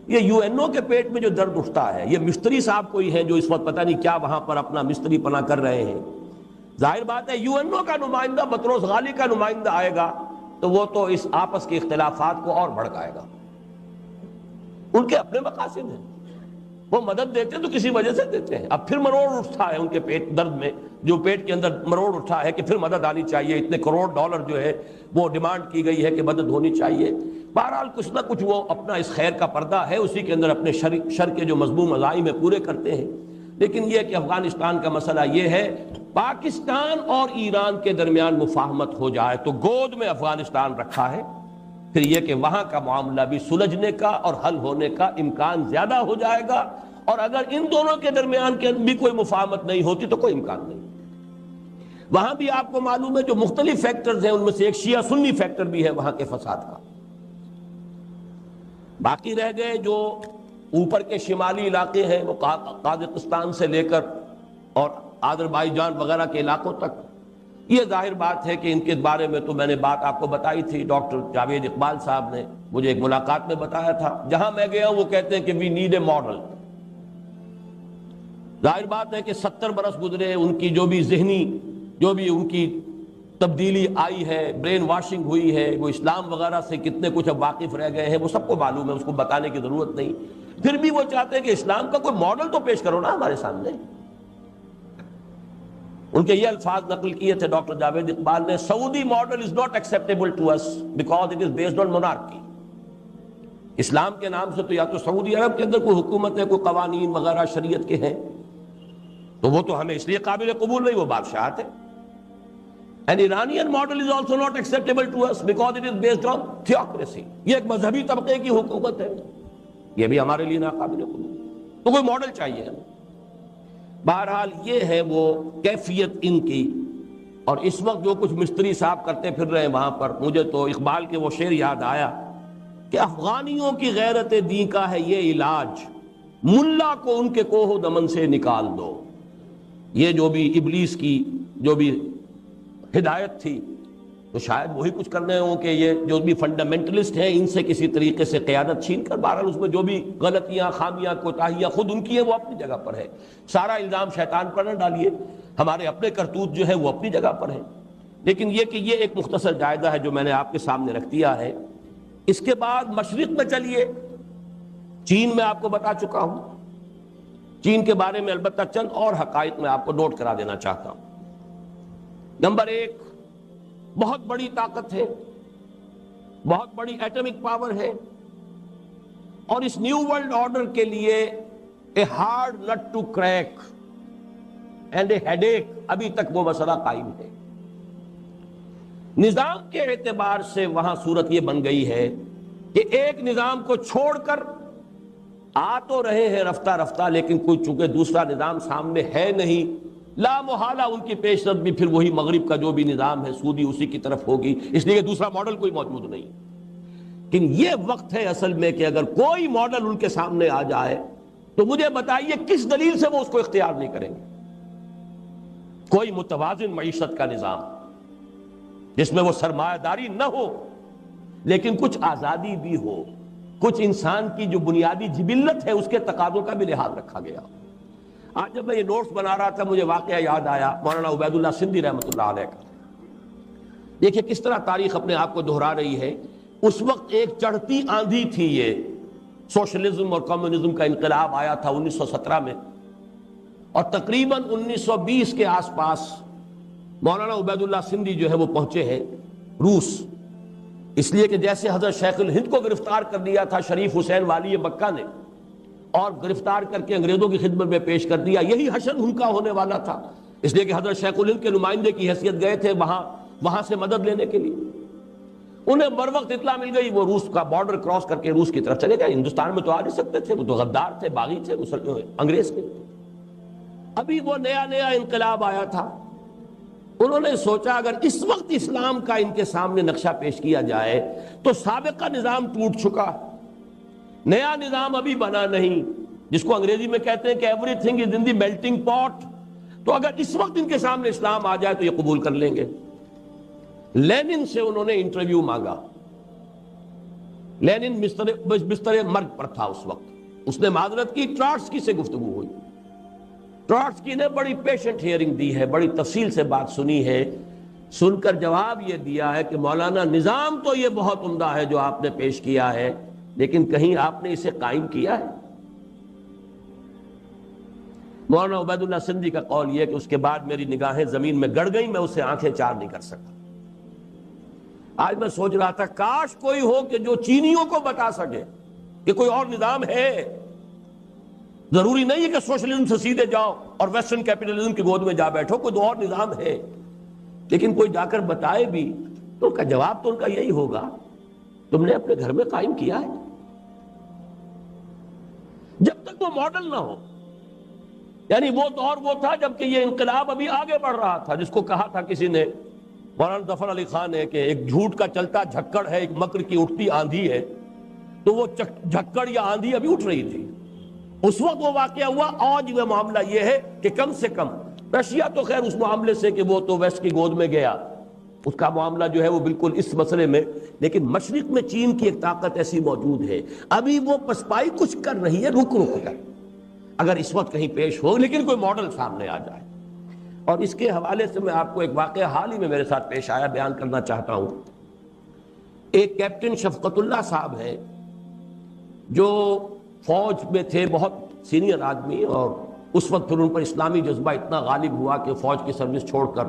یہ یو این او کے پیٹ میں جو درد اٹھتا ہے، یہ مستری صاحب کوئی ہے جو اس وقت پتہ نہیں کیا وہاں پر اپنا مستری پنا کر رہے ہیں۔ ظاہر بات ہے یو این او کا نمائندہ بطرس غالی کا نمائندہ آئے گا تو وہ تو اس آپس کے اختلافات کو اور بھڑکائے گا۔ ان کے اپنے مقاصد ہیں، وہ مدد دیتے ہیں تو کسی وجہ سے دیتے ہیں۔ اب پھر مروڑ اٹھتا ہے ان کے پیٹ درد میں، جو پیٹ کے اندر مروڑ اٹھا ہے کہ پھر مدد آنی چاہیے، اتنے کروڑ ڈالر جو ہے وہ ڈیمانڈ کی گئی ہے کہ مدد ہونی چاہیے۔ بہرحال کچھ نہ کچھ وہ اپنا اس خیر کا پردہ ہے، اسی کے اندر اپنے شر کے جو مذموم عزائم میں پورے کرتے ہیں۔ لیکن یہ کہ افغانستان کا مسئلہ یہ ہے، پاکستان اور ایران کے درمیان مفاہمت ہو جائے تو گود میں افغانستان رکھا ہے، پھر یہ کہ وہاں کا معاملہ بھی سلجھنے کا اور حل ہونے کا امکان زیادہ ہو جائے گا، اور اگر ان دونوں کے درمیان کے بھی کوئی مفاہمت نہیں ہوتی تو کوئی امکان نہیں۔ وہاں بھی آپ کو معلوم ہے جو مختلف فیکٹرز ہیں، ان میں سے ایک شیعہ سنی فیکٹر بھی ہے وہاں کے فساد کا۔ باقی رہ گئے جو اوپر کے شمالی علاقے ہیں، وہ قازقستان سے لے کر اور آذربائیجان وغیرہ کے علاقوں تک، یہ ظاہر بات ہے کہ ان کے بارے میں تو میں نے بات آپ کو بتائی تھی، ڈاکٹر جاوید اقبال صاحب نے مجھے ایک ملاقات میں بتایا تھا، جہاں میں گیا ہوں وہ کہتے ہیں کہ وی نیڈ اے ماڈل۔ ظاہر بات ہے کہ 70 برس گزرے، ان کی جو بھی ذہنی جو بھی ان کی تبدیلی آئی ہے، برین واشنگ ہوئی ہے، وہ اسلام وغیرہ سے کتنے کچھ اب واقف رہ گئے ہیں، وہ سب کو معلوم ہے، اس کو بتانے کی ضرورت نہیں۔ پھر بھی وہ چاہتے ہیں کہ اسلام کا کوئی ماڈل تو پیش کرو نا ہمارے سامنے۔ ان کے یہ الفاظ نقل کیے تھے ڈاکٹر جاوید اقبال نے، Saudi model is not acceptable to us because it is based on monarchy. اسلام کے نام سے تو یا تو سعودی عرب کے اندر کوئی حکومت ہے، کوئی قوانین وغیرہ شریعت کے ہیں، تو وہ تو ہمیں اس لیے قابل قبول نہیں، وہ بادشاہت ہے۔ An Iranian model is also not acceptable to us because it is based on theocracy۔ یہ ایک مذہبی طبقے کی حکومت ہے۔ یہ بھی ہمارے لیے ناقابل قبول، تو کوئی ماڈل چاہیے ہمیں۔ بہرحال یہ ہے وہ کیفیت ان کی، اور اس وقت جو کچھ مستری صاحب کرتے پھر رہے ہیں وہاں پر، مجھے تو اقبال کے وہ شعر یاد آیا کہ افغانیوں کی غیرت دین کا ہے یہ علاج، ملا کو ان کے کوہ و دمن سے نکال دو۔ یہ جو بھی ابلیس کی جو بھی ہدایت تھی، تو شاید وہی کچھ کر رہے ہوں کہ یہ جو بھی فنڈامنٹلسٹ ہیں ان سے کسی طریقے سے قیادت چھین کر، بہرحال اس میں جو بھی غلطیاں، خامیاں، کوتاہیاں خود ان کی ہیں وہ اپنی جگہ پر ہے، سارا الزام شیطان پر نہ ڈالیے، ہمارے اپنے کرتوت جو ہے وہ اپنی جگہ پر ہے۔ لیکن یہ کہ یہ ایک مختصر جائزہ ہے جو میں نے آپ کے سامنے رکھ دیا ہے۔ اس کے بعد مشرق میں چلیے، چین میں آپ کو بتا چکا ہوں، چین کے بارے میں البتہ چند اور حقائق میں آپ کو نوٹ کرا دینا چاہتا ہوں۔ نمبر ایک، بہت بڑی طاقت ہے، بہت بڑی ایٹمک پاور ہے، اور اس نیو ورلڈ آرڈر کے لیے a hard nut to crack and a head ایک، ابھی تک وہ مسئلہ قائم ہے۔ نظام کے اعتبار سے وہاں صورت یہ بن گئی ہے کہ ایک نظام کو چھوڑ کر آ تو رہے ہیں رفتہ رفتہ، لیکن کوئی چونکہ دوسرا نظام سامنے ہے نہیں، لا محالہ ان کی پیش رفت بھی پھر وہی مغرب کا جو بھی نظام ہے سودی اسی کی طرف ہوگی، اس لیے دوسرا ماڈل کوئی موجود نہیں۔ لیکن یہ وقت ہے اصل میں کہ اگر کوئی ماڈل ان کے سامنے آ جائے تو مجھے بتائیے کس دلیل سے وہ اس کو اختیار نہیں کریں گے؟ کوئی متوازن معیشت کا نظام جس میں وہ سرمایہ داری نہ ہو لیکن کچھ آزادی بھی ہو، کچھ انسان کی جو بنیادی جبلت ہے اس کے تقاضوں کا بھی لحاظ رکھا گیا۔ آج جب میں یہ نوٹس بنا رہا تھا مجھے واقعہ یاد آیا مولانا عبید اللہ سندھی رحمۃ اللہ علیہ کا۔ دیکھیں کس طرح تاریخ اپنے آپ کو دہرا رہی ہے۔ اس وقت ایک چڑھتی آندھی تھی، یہ سوشلزم اور کمیونزم کا انقلاب آیا تھا 1917 میں، اور تقریباً 1920 کے آس پاس مولانا عبید اللہ سندھی جو ہے وہ پہنچے ہیں روس، اس لیے کہ جیسے حضرت شیخ الہند کو گرفتار کر لیا تھا شریف حسین والی مکہ نے، اور گرفتار کر کے انگریزوں کی خدمت میں پیش کر دیا، یہی حشر ان کا ہونے والا تھا، اس لیے کہ حضرت شیخ الہند کے نمائندے کی حیثیت گئے تھے وہاں سے مدد لینے کے لیے۔ انہیں بر وقت اطلاع مل گئی، وہ روس کا بارڈر کراس کر کے روس کی طرف چلے گئے۔ ہندوستان میں تو آ نہیں سکتے تھے، وہ تو غدار تھے، باغی تھے، انگریز کے۔ ابھی وہ نیا انقلاب آیا تھا، انہوں نے سوچا اگر اس وقت اسلام کا ان کے سامنے نقشہ پیش کیا جائے تو سابقہ نظام ٹوٹ چکا، نیا نظام ابھی بنا نہیں، جس کو انگریزی میں کہتے ہیں کہ every thing is in the melting پاٹ، تو اگر اس وقت ان کے سامنے اسلام آ جائے تو یہ قبول کر لیں گے۔ لینن سے انہوں نے انٹرویو مانگا، لینن بستر مرگ پر تھا اس وقت، اس نے معذرت کی، ٹراٹسکی سے گفتگو ہوئی، ٹراٹسکی نے بڑی پیشنٹ ہیئرنگ دی ہے، بڑی تفصیل سے بات سنی ہے، سن کر جواب یہ دیا ہے کہ مولانا نظام تو یہ بہت عمدہ ہے جو آپ نے پیش کیا ہے، لیکن کہیں آپ نے اسے قائم کیا ہے؟ مولانا عبید اللہ سندھی کا قول یہ کہ اس کے بعد میری نگاہیں زمین میں گڑ گئیں، میں اسے آنکھیں چار نہیں کر سکا۔ آج میں سوچ رہا تھا کاش کوئی ہو کہ جو چینیوں کو بتا سکے کہ کوئی اور نظام ہے، ضروری نہیں ہے کہ سوشلزم سے سیدھے جاؤ اور ویسٹرن کیپٹلزم کی گود میں جا بیٹھو، کوئی دو اور نظام ہے، لیکن کوئی جا کر بتائے بھی تو ان کا جواب تو ان کا یہی ہوگا تم نے اپنے گھر میں قائم کیا ہے۔ جب تک وہ ماڈل نہ ہو، یعنی وہ دور وہ تھا جبکہ یہ انقلاب ابھی آگے بڑھ رہا تھا، جس کو کہا تھا کسی نے، مولانا ظفر علی خان نے، کہ ایک جھوٹ کا چلتا جھکڑ ہے، ایک مکر کی اٹھتی آندھی ہے، تو وہ جھکڑ یا آندھی ابھی اٹھ رہی تھی اس وقت وہ واقعہ ہوا۔ آج وہ معاملہ یہ ہے کہ کم سے کم رشیا تو خیر اس معاملے سے کہ وہ تو ویسٹ کی گود میں گیا، اس کا معاملہ جو ہے وہ بالکل اس مسئلے میں، لیکن مشرق میں چین کی ایک طاقت ایسی موجود ہے، ابھی وہ پسپائی کچھ کر رہی ہے، رک کر، اگر اس وقت کہیں پیش ہو لیکن کوئی ماڈل سامنے آ جائے۔ اور اس کے حوالے سے میں آپ کو ایک واقعہ حال ہی میں میرے ساتھ پیش آیا بیان کرنا چاہتا ہوں۔ ایک کیپٹن شفقت اللہ صاحب ہے جو فوج میں تھے، بہت سینئر آدمی، اور اس وقت پھر ان پر اسلامی جذبہ اتنا غالب ہوا کہ فوج کی سروس چھوڑ کر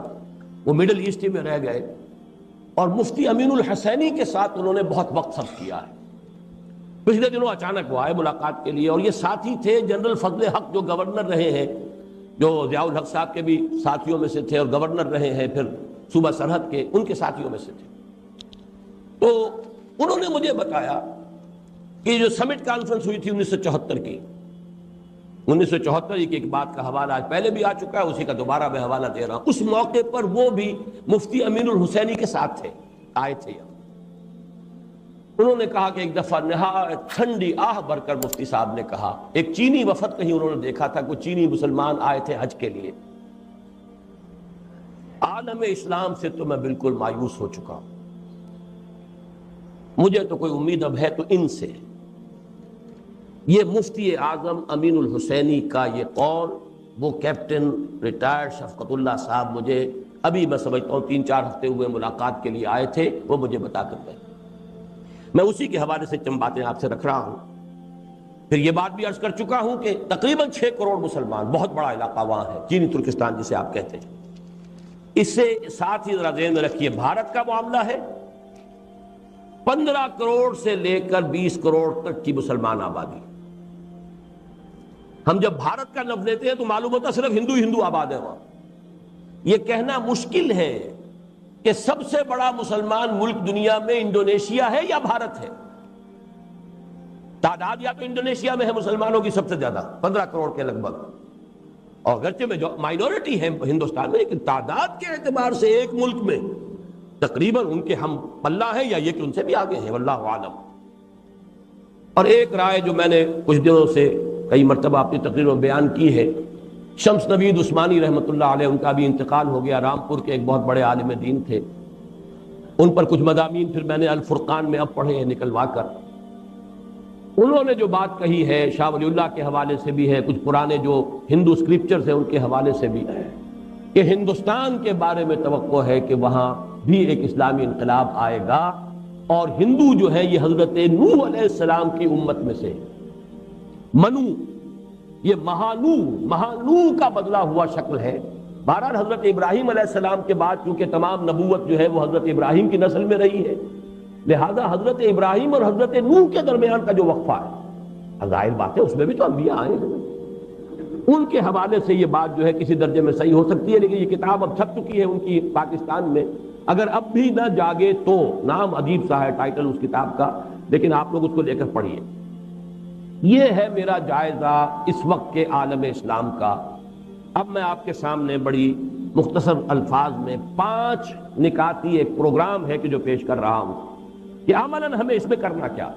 وہ مڈل ایسٹ میں رہ گئے، اور مفتی امین الحسینی کے ساتھ انہوں نے بہت وقت صرف کیا ہے۔ پچھلے دنوں اچانک وہ آئے ملاقات کے لیے، اور یہ ساتھی تھے جنرل فضل حق جو گورنر رہے ہیں، جو ضیاء الحق صاحب کے بھی ساتھیوں میں سے تھے اور گورنر رہے ہیں پھر صوبہ سرحد کے، ان کے ساتھیوں میں سے تھے۔ تو انہوں نے مجھے بتایا کہ جو سمٹ کانفرنس ہوئی تھی 1974 کی، 1974 کی ایک بات کا حوالہ آج پہلے بھی آ چکا ہے، اسی کا دوبارہ میں حوالہ دے رہا ہوں۔ اس موقع پر وہ بھی مفتی امین الحسینی کے ساتھ تھے، آئے تھے یہاں۔ انہوں نے کہا کہ ایک دفعہ نہایت ٹھنڈی آہ بھر کر مفتی صاحب نے کہا، ایک چینی وفد کہیں انہوں نے دیکھا تھا، کوئی چینی مسلمان آئے تھے حج کے لیے، عالم اسلام سے تو میں بالکل مایوس ہو چکا ہوں، مجھے تو کوئی امید اب ہے تو ان سے۔ یہ مفتی اعظم امین الحسینی کا یہ قول، وہ کیپٹن ریٹائرڈ شفقت اللہ صاحب مجھے ابھی میں سمجھتا ہوں 3-4 ہفتے ہوئے ملاقات کے لیے آئے تھے، وہ مجھے بتا کر گئے۔ میں اسی کے حوالے سے چند باتیں آپ سے رکھ رہا ہوں۔ پھر یہ بات بھی عرض کر چکا ہوں کہ تقریباً 6 کروڑ مسلمان، بہت بڑا علاقہ وہاں ہے، چینی ترکستان جسے آپ کہتے ہیں۔ اس سے ساتھ ہی ذرا ذہن میں رکھیے بھارت کا معاملہ ہے، 15 کروڑ سے لے کر 20 کروڑ تک کی مسلمان آبادی۔ ہم جب بھارت کا لفظ لیتے ہیں تو معلوم ہوتا صرف ہندو ہندو آباد ہے وہاں۔ یہ کہنا مشکل ہے کہ سب سے بڑا مسلمان ملک دنیا میں انڈونیشیا ہے یا بھارت ہے۔ تعداد یا تو انڈونیشیا میں ہے مسلمانوں کی سب سے زیادہ، 15 کروڑ کے لگ بھگ، اور اگرچہ میں جو مائنورٹی ہے ہندوستان میں، لیکن تعداد کے اعتبار سے ایک ملک میں تقریباً ان کے ہم پلہ ہیں، یا یہ کہ ان سے بھی آگے ہیں، واللہ عالم۔ اور ایک رائے جو میں نے کچھ دنوں سے کئی مرتبہ اپنی تقریر میں بیان کی ہے، شمس نوید عثمانی رحمۃ اللہ علیہ، ان کا بھی انتقال ہو گیا، رامپور کے ایک بہت بڑے عالم دین تھے، ان پر کچھ مضامین پھر میں نے الفرقان میں اب پڑھے ہیں نکلوا کر۔ انہوں نے جو بات کہی ہے شاہ ولی اللہ کے حوالے سے بھی ہے، کچھ پرانے جو ہندو اسکرپچرز ہیں ان کے حوالے سے بھی ہے، کہ ہندوستان کے بارے میں توقع ہے کہ وہاں بھی ایک اسلامی انقلاب آئے گا، اور ہندو جو ہے یہ حضرت نوح علیہ السلام کی امت میں سے، منو، یہ مہانو کا بدلہ ہوا شکل ہے۔ بہرحال حضرت ابراہیم علیہ السلام کے بعد چونکہ تمام نبوت جو ہے وہ حضرت ابراہیم کی نسل میں رہی ہے، لہذا حضرت ابراہیم اور حضرت نوح کے درمیان کا جو وقفہ ہے، ظاہر بات ہے اس میں بھی تو انبیاء آئے ہیں، ان کے حوالے سے یہ بات جو ہے کسی درجے میں صحیح ہو سکتی ہے، لیکن یہ کتاب اب چھپ چکی ہے ان کی پاکستان میں، اگر اب بھی نہ جاگے تو، نام عجیب سا ہے ٹائٹل اس کتاب کا، لیکن آپ لوگ اس کو لے کر پڑھیے۔ یہ ہے میرا جائزہ اس وقت کے عالم اسلام کا۔ اب میں آپ کے سامنے بڑی مختصر الفاظ میں 5 نکاتی ایک پروگرام ہے کہ جو پیش کر رہا ہوں کہ عملاً ہمیں اس میں کرنا کیا۔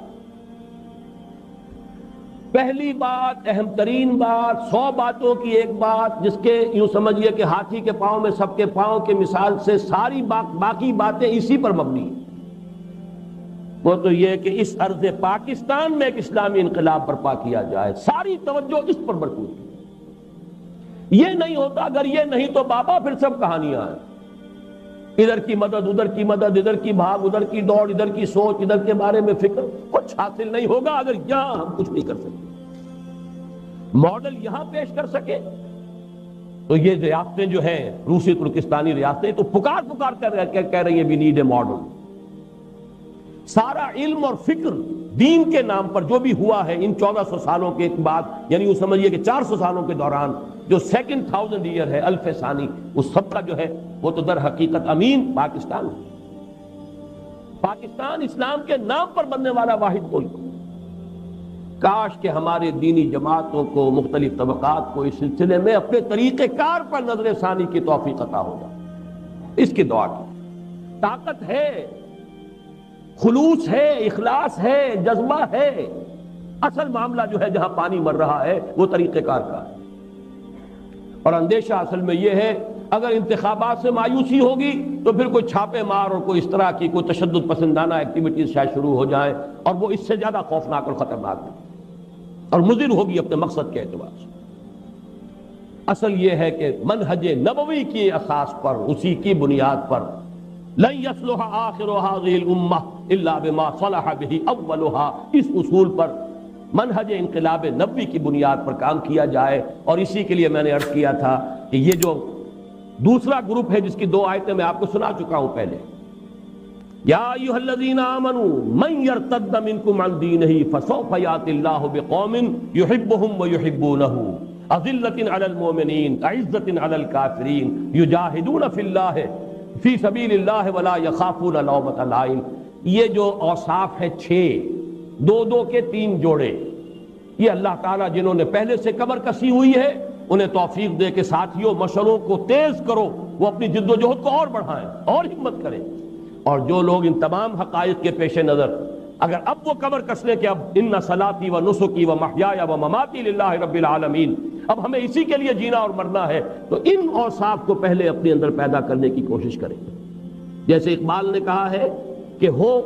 پہلی بات، اہم ترین بات، 100 باتوں کی ایک بات، جس کے یوں سمجھیے کہ ہاتھی کے پاؤں میں سب کے پاؤں کے مثال سے ساری باقی باتیں اسی پر مبنی ہیں، وہ تو یہ کہ اس ارض پاکستان میں ایک اسلامی انقلاب برپا کیا جائے، ساری توجہ اس پر مرکوز کی۔ یہ نہیں ہوتا، اگر یہ نہیں تو بابا پھر سب کہانیاں ہیں، ادھر کی مدد ادھر کی مدد، ادھر کی بھاگ ادھر کی دوڑ، ادھر کی سوچ ادھر کے بارے میں فکر، کچھ حاصل نہیں ہوگا اگر یہاں ہم کچھ نہیں کر سکتے، ماڈل یہاں پیش کر سکے۔ تو یہ ریاستیں جو ہیں روسی ترکستانی ریاستیں تو پکار کر کہہ رہی ہیں وی نیڈ اے ماڈل۔ سارا علم اور فکر دین کے نام پر جو بھی ہوا ہے ان 1400 سالوں کے بعد، یعنی وہ سمجھیے کہ 400 سالوں کے دوران جو سیکنڈ 1000 ایئر ہے، الف ثانی، اس سب کا جو ہے وہ تو در حقیقت امین پاکستان ہے۔ پاکستان اسلام کے نام پر بننے والا واحد ملک۔ کاش کہ ہمارے دینی جماعتوں کو، مختلف طبقات کو اس سلسلے میں اپنے طریقہ کار پر نظر ثانی کی توفیق عطا ہو جائے، اس کی دعا کی۔ طاقت ہے، خلوص ہے، اخلاص ہے، جذبہ ہے، اصل معاملہ جو ہے جہاں پانی مر رہا ہے وہ طریقہ کار کا ہے۔ اور اندیشہ اصل میں یہ ہے اگر انتخابات سے مایوسی ہوگی تو پھر کوئی چھاپے مار اور کوئی اس طرح کی کوئی تشدد پسندانہ ایکٹیویٹیز شاید شروع ہو جائیں، اور وہ اس سے زیادہ خوفناک اور خطرناک ہے اور مضر ہوگی اپنے مقصد کے اعتبار سے۔ اصل یہ ہے کہ منہج نبوی کی اساس پر، اسی کی بنیاد پر، لن يصلح آخر هذه الامة الا بما صلح به اولها، اس اصول پر منہج انقلاب نبوی کی بنیاد پر کام کیا جائے۔ اور اسی کے لیے میں نے عرض کیا تھا کہ یہ جو دوسرا گروپ ہے جس کی 2 آیتیں میں آپ کو سنا چکا ہوں پہلے، یا ایھا الذین آمنوا من یرتد منکم عن دینہ فسوف یأتی اللہ بقوم یحبهم ویحبونہ اذلۃ علی المؤمنین اعزۃ علی الکافرین یجاہدون فی اللہ فی سبیل اللہ ولا یخافون لومۃ لائم۔ یہ جو اوصاف ہے 6، دو دو کے تین جوڑے. یہ اللہ تعالیٰ جنہوں نے پہلے سے کمر کسی ہوئی ہے انہیں توفیق دے کہ ساتھیوں مشوروں کو تیز کرو، وہ اپنی جد و جہد کو اور بڑھائیں اور ہمت کریں. اور جو لوگ ان تمام حقائق کے پیش نظر اگر اب وہ کمر کس لیں کہ اب ان صلاتی و نسکی و محیایا و مماتی للہ رب العالمین، اب ہمیں اسی کے لیے جینا اور مرنا ہے، تو ان اوصاف کو پہلے اپنے اندر پیدا کرنے کی کوشش کریں. جیسے اقبال نے کہا ہے کہ ہو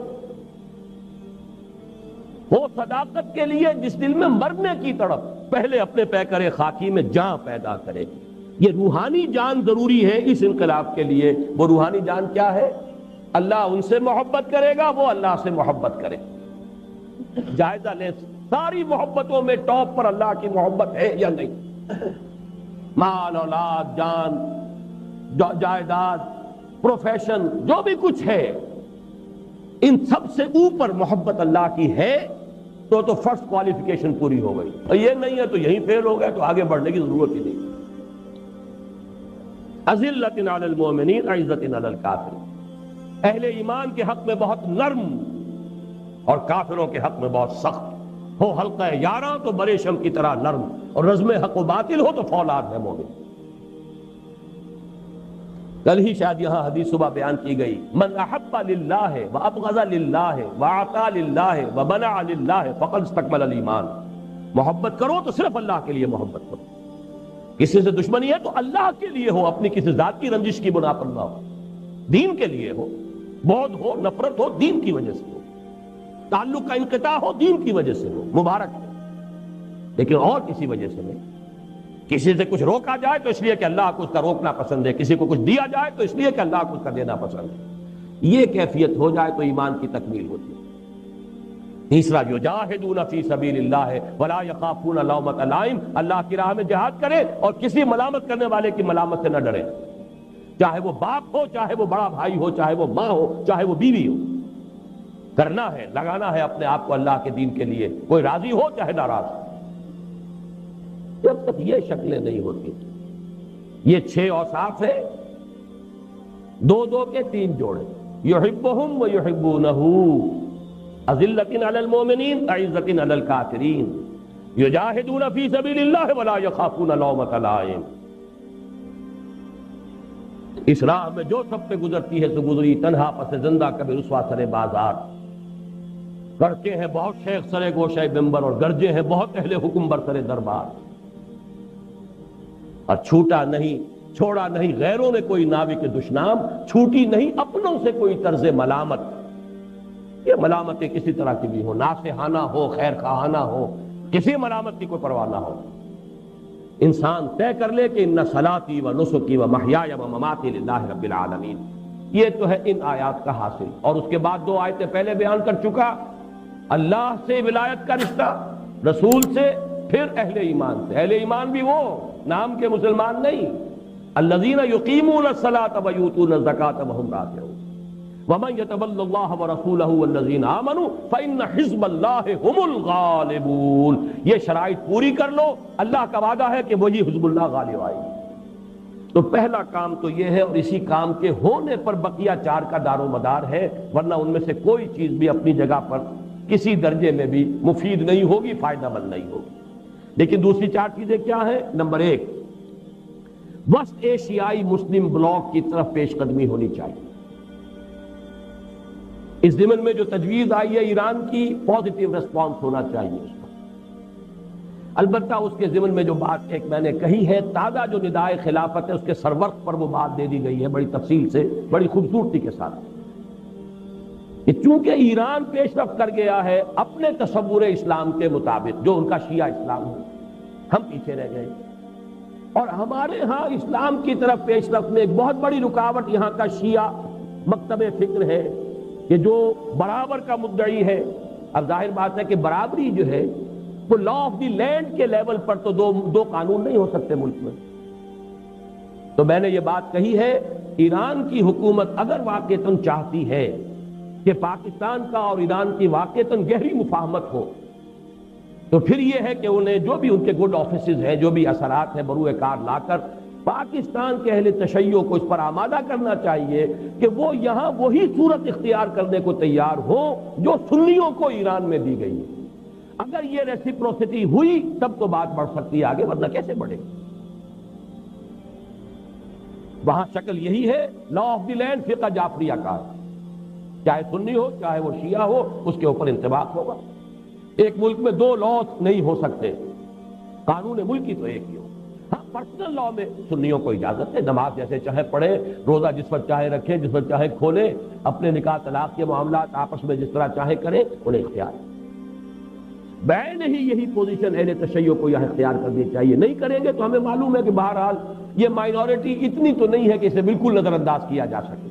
صداقت کے لیے جس دل میں مرنے کی تڑپ، پہلے اپنے پیکرے خاکی میں جان پیدا کرے. یہ روحانی جان ضروری ہے اس انقلاب کے لیے. وہ روحانی جان کیا ہے؟ اللہ ان سے محبت کرے گا، وہ اللہ سے محبت کرے. جائزہ لیں ساری محبتوں میں ٹاپ پر اللہ کی محبت ہے یا نہیں؟ مال، اولاد، جان، جائیداد، پروفیشن، جو بھی کچھ ہے، ان سب سے اوپر محبت اللہ کی ہے تو فرسٹ کوالیفیکیشن پوری ہو گئی. اور یہ نہیں ہے تو یہیں فیل ہو گئے تو آگے بڑھنے کی ضرورت ہی نہیں. اذلۃ علی المؤمنین اعزۃ علی الکافرین. اہل ایمان کے حق میں بہت نرم اور کافروں کے حق میں بہت سخت. ہو حلقہ یاراں تو برے شم کی طرح نرم، اور رزم حق و باطل ہو تو فولاد ہے مومن. کل ہی شاید یہاں حدیث صبح بیان کی گئی، من احب للہ وابغض للہ واعطى للہ ومنع للہ فقد استکمل الایمان. محبت کرو تو صرف اللہ کے لیے محبت کرو. کسی سے دشمنی ہے تو اللہ کے لیے ہو، اپنی کسی ذات کی رنجش کی بنا پر نہ ہو. دین کے لیے ہو، بغض ہو، نفرت ہو، دین کی وجہ سے ہو. تعلق کا انقطاع ہو، دین کی وجہ سے ہو، مبارک ہے. لیکن اور کسی وجہ سے نہیں. کسی سے کچھ روکا جائے تو اس لیے کہ اللہ کو اس کا روکنا پسند ہے، کسی کو کچھ دیا جائے تو اس لیے کہ اللہ کو اس کا دینا پسند ہے. یہ کیفیت ہو جائے تو ایمان کی تکمیل ہوتی ہے. تیسرا، یجاہدون فی سبیل اللہ ولا یخافون لومۃ لائم. اللہ کی راہ میں جہاد کرے اور کسی ملامت کرنے والے کی ملامت سے نہ ڈرے، چاہے وہ باپ ہو، چاہے وہ بڑا بھائی ہو، چاہے وہ ماں ہو، چاہے وہ بیوی ہو. کرنا ہے، لگانا ہے اپنے آپ کو اللہ کے دین کے لیے، کوئی راضی ہو چاہے ناراض ہو. جب تک یہ شکلیں نہیں ہوتی، یہ 6 اوصاف ہے، دو دو کے 3 جوڑے. یحبہم ویحبونہ، اذلۃ علی المؤمنین اعزۃ علی الکافرین، یجاہدون فی سبیل اللہ ولا یخافون لومۃ لائم. اس راہ میں جو سب پہ گزرتی ہے تو گزری، تنہا پس زندہ کبھی رسوا سر بازار. کرتے ہیں بہت شیخ سرے گوشہ ممبر، اور گرجے ہیں بہت اہل حکم بر سر دربار. اور چھوٹا نہیں، چھوڑا نہیں غیروں نے کوئی ناوی کے دشنام، چھوٹی نہیں اپنوں سے کوئی طرز ملامت. یہ ملامتیں کسی طرح کی بھی ہو، ناصحانہ ہو، خیر خواہانہ ہو، کسی ملامت کی کوئی پرواہ نہ ہو. انسان طے کر لے کہ ان صلاتی و نسکی و محیایا و مماتی للہ رب العالمین. یہ تو ہے ان آیات کا حاصل. اور اس کے بعد 2 آیتیں پہلے بیان کر چکا، اللہ سے ولایت کا رشتہ، رسول سے، پھر اہل ایمان سے. اہل ایمان بھی وہ نام کے مسلمان نہیں، الذین یقیمون الصلاۃ ویؤتون الزکاۃ وہم راکعون ومن یتول اللہ ورسولہ والذین آمنوا فإن حزب اللہ هم الغالبون. یہ شرائط پوری کر لو، اللہ کا وعدہ ہے کہ وہی حزب اللہ غالب آئے گی. تو پہلا کام تو یہ ہے، اور اسی کام کے ہونے پر بقیہ 4 کا دار و مدار ہے، ورنہ ان میں سے کوئی چیز بھی اپنی جگہ پر کسی درجے میں بھی مفید نہیں ہوگی، فائدہ مند نہیں ہوگی. لیکن دوسری 4 چیزیں کیا ہیں؟ نمبر 1، وسط ایشیائی مسلم بلاک کی طرف پیش قدمی ہونی چاہیے. اس ضمن میں جو تجویز آئی ہے ایران کی، پازیٹیو ریسپانس ہونا چاہیے اس پر. البتہ اس کے ضمن میں جو بات ایک میں نے کہی ہے، تازہ جو ندائے خلافت ہے اس کے سرورق پر وہ بات دے دی گئی ہے بڑی تفصیل سے، بڑی خوبصورتی کے ساتھ، کہ چونکہ ایران پیش رفت کر گیا ہے اپنے تصور اسلام کے مطابق، جو ان کا شیعہ اسلام ہے، ہم پیچھے رہ گئے. اور ہمارے ہاں اسلام کی طرف پیش رفت میں ایک بہت بڑی رکاوٹ یہاں کا شیعہ مکتب فکر ہے کہ جو برابر کا مدعی ہے. اب ظاہر بات ہے کہ برابری جو ہے وہ لا آف دی لینڈ کے لیول پر تو دو قانون نہیں ہو سکتے ملک میں. تو میں نے یہ بات کہی ہے، ایران کی حکومت اگر واقعتاً چاہتی ہے کہ پاکستان کا اور ایران کی واقعتاً گہری مفاہمت ہو، تو پھر یہ ہے کہ انہیں جو بھی ان کے گڈ آفیسز ہیں، جو بھی اثرات ہیں بروئے کار لا کر پاکستان کے اہل تشیع کو اس پر آمادہ کرنا چاہیے کہ وہ یہاں وہی صورت اختیار کرنے کو تیار ہو جو سنیوں کو ایران میں دی گئی ہے۔ اگر یہ ریسیپروسٹی ہوئی تب تو بات بڑھ سکتی ہے آگے، ورنہ کیسے بڑھے؟ وہاں شکل یہی ہے، لا آف دی لینڈ فقہ جعفریہ کا، چاہے سنی ہو چاہے وہ شیعہ ہو، اس کے اوپر انطباق ہوگا۔ ایک ملک میں دو لاء نہیں ہو سکتے، قانون ملکی تو ایک ہی ہو۔ ہاں پرسنل لاء میں سنیوں کو اجازت ہے، نماز جیسے چاہے پڑھے، روزہ جس وقت چاہے رکھے، جس وقت چاہے کھولے، اپنے نکاح طلاق کے معاملات آپس میں جس طرح چاہے کریں، انہیں اختیار ہے۔ بین ہی یہی پوزیشن اہل تشیع کو یہاں اختیار کرنی چاہیے۔ نہیں کریں گے تو ہمیں معلوم ہے کہ بہرحال یہ مائنورٹی اتنی تو نہیں ہے کہ اسے بالکل نظر انداز کیا جا سکے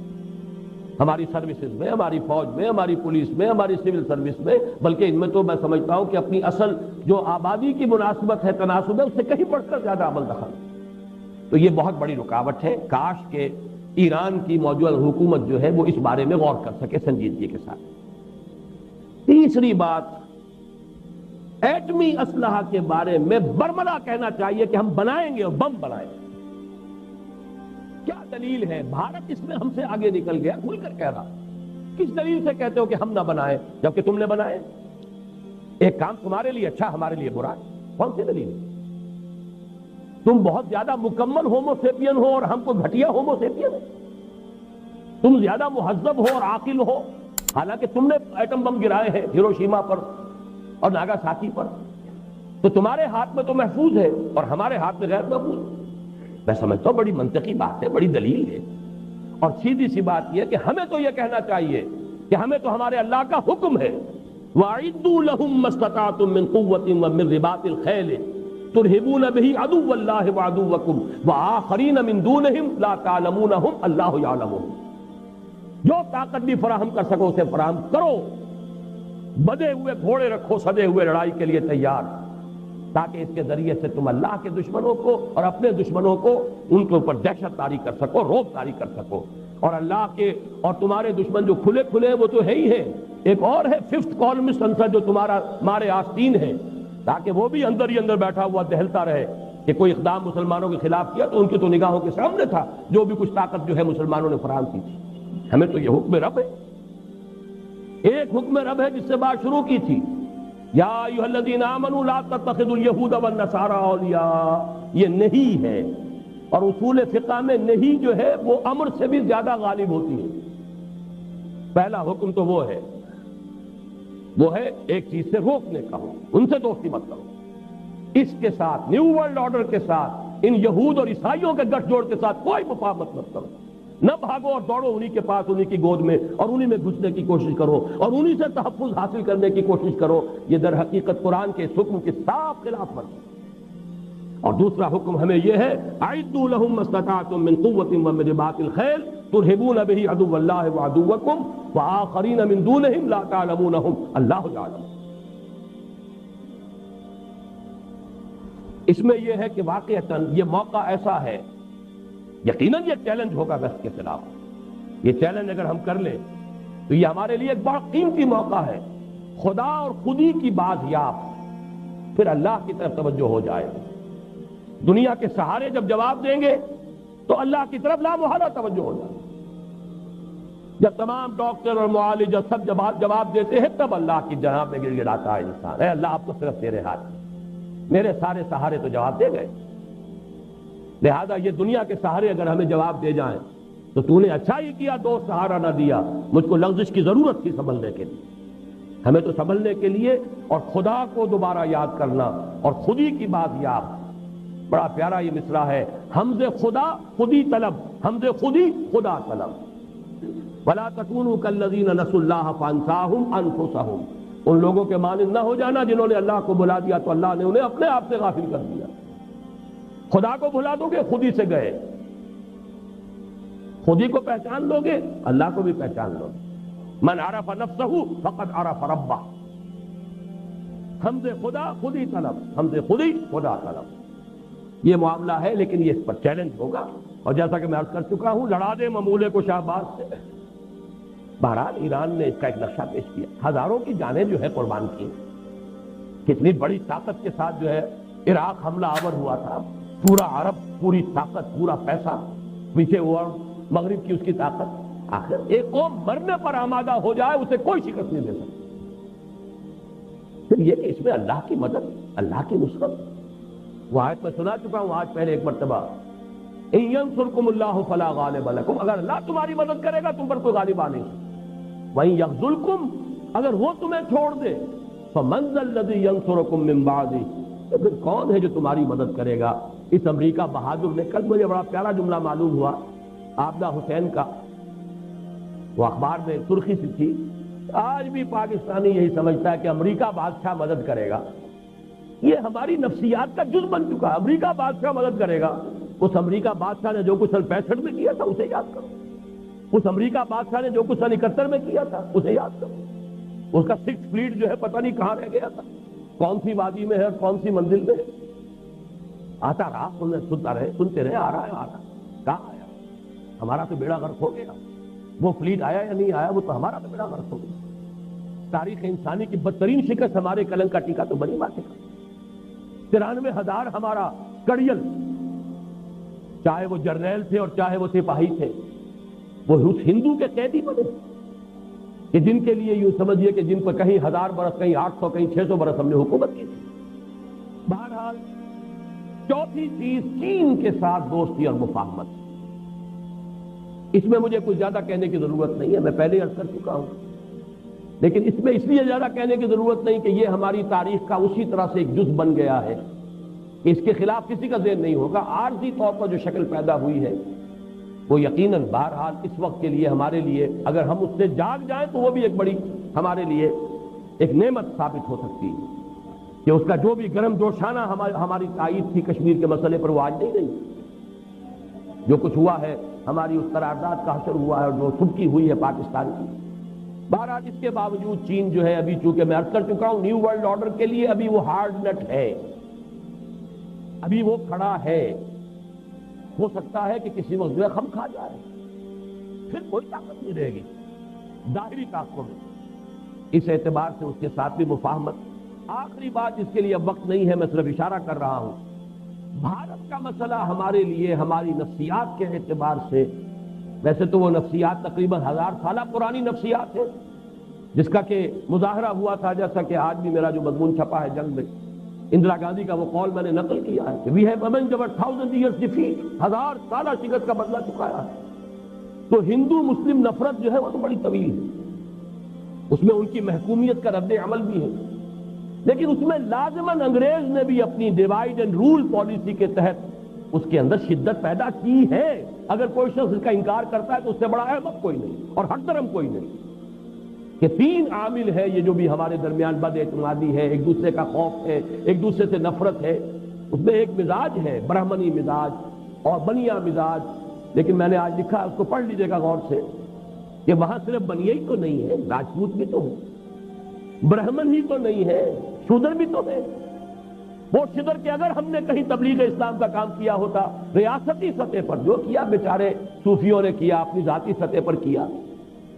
ہماری سروسز میں، ہماری فوج میں، ہماری پولیس میں، ہماری سول سروس میں، بلکہ ان میں تو میں سمجھتا ہوں کہ اپنی اصل جو آبادی کی مناسبت ہے، تناسب ہے، اس سے کہیں بڑھ کر زیادہ عمل دخل۔ تو یہ بہت بڑی رکاوٹ ہے۔ کاش کہ ایران کی موجودہ حکومت جو ہے وہ اس بارے میں غور کر سکے سنجیدگی کے ساتھ۔ تیسری بات، ایٹمی اسلحہ کے بارے میں برملا کہنا چاہیے کہ ہم بنائیں گے اور بم بنائیں گے۔ کیا دلیل ہے؟ بھارت اس میں ہم سے آگے نکل گیا، کھل کر کہہ رہا۔ کس دلیل سے کہتے ہو کہ ہم نہ بنائیں جبکہ تم نے بنائے؟ ایک کام تمہارے لیے اچھا، ہمارے لیے برا، کون سی دلیل ہے؟ تم بہت زیادہ مکمل ہومو سیپین ہو اور ہم کو گھٹیا ہومو سیپین ہے؟ تم زیادہ مہذب ہو اور عاقل ہو، حالانکہ تم نے ایٹم بم گرائے ہیں ہیروشیما پر اور ناگاساکی پر، تو تمہارے ہاتھ میں تو محفوظ ہے اور ہمارے ہاتھ میں غیر محفوظ۔ میں سمجھتا ہوں بڑی منطقی بات ہے، بڑی دلیل ہے۔ اور سیدھی سی بات یہ کہ ہمیں تو یہ کہنا چاہیے کہ ہمیں تو ہمارے اللہ کا حکم ہے، وَأَعِدُّوا لَهُم مَّا اسْتَطَعْتُم مِّن قُوَّةٍ وَمِن رِّبَاطِ الْخَيْلِ تُرْهِبُونَ بِهِ عَدُوَّ اللَّهِ وَعَدُوَّكُمْ وَآخَرِينَ مِن دُونِهِمْ لَا تَعْلَمُونَهُمْ اللَّهُ يَعْلَمُهُمْ۔ جو طاقت بھی فراہم کر سکو اسے فراہم کرو، بدے ہوئے گھوڑے رکھو سدے ہوئے لڑائی کے لیے تیار، تاکہ اس کے ذریعے سے تم اللہ کے دشمنوں کو اور اپنے دشمنوں کو ان کے اوپر دہشت طاری کر سکو، رعب طاری کر سکو۔ اور اللہ کے اور تمہارے دشمن جو کھلے کھلے وہ تو ہے ہی ہے، ایک اور ہے ففتھ کالمسٹ آنسر جو تمہارا مارے آستین ہے، تاکہ وہ بھی اندر ہی اندر بیٹھا ہوا دہلتا رہے کہ کوئی اقدام مسلمانوں کے خلاف کیا تو ان کی تو نگاہوں کے سامنے تھا جو بھی کچھ طاقت جو ہے مسلمانوں نے فراہم کی تھی۔ ہمیں تو یہ حکم رب ہے، ایک حکم رب ہے جس سے بات شروع کی تھی، یا ایھا الذین آمنوا لا تتخذوا اليہود والنصارى اولیاء۔ یہ نہیں ہے، اور اصول فقہ میں نہیں جو ہے وہ امر سے بھی زیادہ غالب ہوتی ہے۔ پہلا حکم تو وہ ہے ایک چیز سے روکنے کا ہو، ان سے دوستی مت کرو۔ اس کے ساتھ نیو ورلڈ آرڈر کے ساتھ ان یہود اور عیسائیوں کے گٹھ جوڑ کے ساتھ کوئی مفاہمت مت کرو، نہ بھاگو اور دوڑو انہی کے پاس، انہی کی گود میں، اور انہی میں گھسنے کی کوشش کرو اور انہی سے تحفظ حاصل کرنے کی کوشش کرو۔ یہ در حقیقت قرآن کے اس حکم کے صاف خلاف ورزی۔ اور دوسرا حکم ہمیں یہ ہے، اعدوا لهم ما استطعتم من قوة ومن رباط الخيل ترهبون به عدو الله وعدوكم وآخرين من دونهم لا تعلمونهم الله يعلم۔ اس میں یہ ہے کہ واقعتاً یہ موقع ایسا ہے، یقیناً یہ چیلنج ہوگا ویسٹ کے خلاف۔ یہ چیلنج اگر ہم کر لیں تو یہ ہمارے لیے ایک بہت قیمتی موقع ہے، خدا اور خودی کی باز یافت، پھر اللہ کی طرف توجہ ہو جائے۔ دنیا کے سہارے جب جواب دیں گے تو اللہ کی طرف لامحالہ توجہ ہو جائے۔ جب تمام ڈاکٹر اور معالج سب جواب دیتے ہیں تب اللہ کی جناب میں گر گراتا ہے انسان، اے اللہ اب تو صرف تیرے ہاتھ، میرے سارے سہارے تو جواب دے گئے، لہذا یہ دنیا کے سہارے اگر ہمیں جواب دے جائیں تو تو نے اچھا ہی کیا دوست سہارا نہ دیا، مجھ کو لغزش کی ضرورت تھی سنبھلنے کے لیے۔ ہمیں تو سنبھلنے کے لیے اور خدا کو دوبارہ یاد کرنا اور خودی کی بات یاد۔ بڑا پیارا یہ مصرع ہے، حمز خدا خودی طلب، حمز خودی خدا طلب۔ وَلَا تَكُونُوا كَالَّذِينَ نَسُوا اللَّهَ فَأَنسَاهُمْ أَنفُسَهُمْ۔ ان لوگوں کے مانند نہ ہو جانا جنہوں نے اللہ کو بھلا دیا تو اللہ نے انہیں اپنے آپ سے غافل کر دیا۔ خدا کو بھلا دو گے خودی سے گئے، خودی کو پہچان لو گے اللہ کو بھی پہچان لو گے۔ من عرف نفسه فقد عرف ربہ۔ حمز خدا خودی طلب، حمز خودی خدا طلب، یہ معاملہ ہے، لیکن یہ اس پر چیلنج ہوگا۔ اور جیسا کہ میں عرض کر چکا ہوں، لڑا دے ممولے کو شہباز سے۔ بہرحال ایران نے اس کا ایک نقشہ پیش کیا، ہزاروں کی جانیں جو ہے قربان کی، کتنی بڑی طاقت کے ساتھ جو ہے عراق حملہ آور ہوا تھا، پورا عرب، پوری طاقت، پورا پیسہ پیچھے ہوا، مغرب کی اس کی طاقت. آخر ایک قوم مرنے پر آمادہ ہو جائے اسے کوئی شکست نہیں دے سکتی. پھر یہ کہ اس میں اللہ کی مدد، اللہ کی نصرت. وہ آیت میں سنا چکا ہوں آج پہلے ایک مرتبہ، ان ینصرکم اللہ فلا غالب لکم، اگر اللہ تمہاری مدد کرے گا تم پر کوئی غالب آ نہیں سکتا. وَإِن یخذلکم، اگر وہ تمہیں چھوڑ دے، فمن ذا الذی ینصرکم من بعدہ، تو پھر کون ہے جو تمہاری مدد کرے گا. اس امریکہ بہادر نے، کل مجھے بڑا پیارا جملہ معلوم ہوا عابدہ حسین کا، وہ اخبار میں سرخی سی تھی. آج بھی پاکستانی یہی سمجھتا ہے کہ امریکہ بادشاہ مدد کرے گا. یہ ہماری نفسیات کا جز بن چکا ہے. امریکہ بادشاہ مدد کرے گا. اس امریکہ بادشاہ نے جو کچھ سن 65 میں کیا تھا اسے یاد کرو. اس امریکہ بادشاہ نے جو کچھ سن 71 میں کیا تھا اسے یاد کرو. اس کا 6 فلیٹ جو ہے پتہ نہیں کہاں رہ گیا تھا، کون سی وادی میں ہے اور کون سی منزل میں ہے. آتا رہا، سنتا رہے، سنتے رہے، آ رہا ہے. کہاں آیا؟ ہمارا تو بیڑا غرق ہو گیا. وہ فلیٹ آیا یا نہیں آیا، وہ تو ہمارا تو بیڑا غرق ہو گیا. تاریخ انسانی کی بدترین شکست ہمارے قلم کا ٹیکا تو بنی بات ہے. 93,000 ہمارا کڑیل، چاہے وہ جرنیل تھے اور چاہے وہ سپاہی تھے، وہ اس ہندو کے قیدی بنے کہ جن کے لیے یوں سمجھیے کہ جن پر کہیں 1000 برس، کہیں 800، کہیں 600 برس ہم نے حکومت کی تھی. بہرحال چوتھی چیز چین کے ساتھ دوستی اور مفاہمت. اس میں مجھے کچھ زیادہ کہنے کی ضرورت نہیں ہے، میں پہلے عرض کر چکا ہوں. لیکن اس میں اس لیے زیادہ کہنے کی ضرورت نہیں کہ یہ ہماری تاریخ کا اسی طرح سے ایک جز بن گیا ہے کہ اس کے خلاف کسی کا ذہن نہیں ہوگا. عارضی طور پر جو شکل پیدا ہوئی ہے وہ یقیناً بہرحال اس وقت کے لیے ہمارے لیے، اگر ہم اس سے جاگ جائیں تو وہ بھی ایک بڑی ہمارے لیے ایک نعمت ثابت ہو سکتی ہے کہ اس کا جو بھی گرم جوشانہ ہماری تائید تھی کشمیر کے مسئلے پر وہ آج نہیں رہی. جو کچھ ہوا ہے، ہماری اس قرارداد کا حشر ہوا ہے اور جو سبکی ہوئی ہے پاکستان کی. بہرحال اس کے باوجود چین جو ہے ابھی، چونکہ میں عرض کر چکا ہوں نیو ورلڈ آرڈر کے لیے ابھی وہ ہارڈ نٹ ہے، ابھی وہ کھڑا ہے. ہو سکتا ہے کہ کسی وقت جو ہے خم کھا جائے، پھر کوئی طاقت نہیں رہے گی ظاہری طاقتوں میں. اس اعتبار سے اس کے ساتھ بھی مفاہمت. آخری بات جس کے لیے اب وقت نہیں ہے، میں صرف اشارہ کر رہا ہوں، بھارت کا مسئلہ ہمارے لیے ہماری نفسیات کے اعتبار سے، ویسے تو وہ نفسیات تقریباً 1000 سالہ پرانی نفسیات ہے جس کا کہ مظاہرہ ہوا تھا، جیسا کہ آج بھی میرا جو مضمون چھپا ہے جنگ میں، اندرا گاندھی کا وہ قول میں نے نقل کیا ہے کہ we have avenged our 1000 years defeat، 1000 سالہ شکست کا بدلہ چکایا ہے. تو ہندو مسلم نفرت جو ہے وہ تو بڑی طویل ہے، اس میں ان کی محکومیت کا رد عمل بھی ہے، لیکن اس میں لازماً انگریز نے بھی اپنی ڈیوائڈ اینڈ رول پالیسی کے تحت اس کے اندر شدت پیدا کی ہے. اگر کوئی شخص اس کا انکار کرتا ہے تو اس سے بڑا احمق کوئی نہیں اور حق درم کوئی نہیں. کہ 3 عامل ہے یہ جو بھی ہمارے درمیان بد اعتمادی ہے، ایک دوسرے کا خوف ہے، ایک دوسرے سے نفرت ہے. اس میں ایک مزاج ہے، برہمنی مزاج اور بنیا مزاج. لیکن میں نے آج لکھا، اس کو پڑھ لیجیے گا غور سے، کہ وہاں صرف بنیا ہی تو نہیں ہے، راجپوت بھی تو ہے، برہمن ہی تو نہیں ہے، شودر بھی تو ہے. وہ شدر کہ اگر ہم نے کہیں تبلیغ اسلام کا کام کیا ہوتا ریاستی سطح پر، جو کیا بیچارے صوفیوں نے کیا، اپنی ذاتی سطح پر کیا،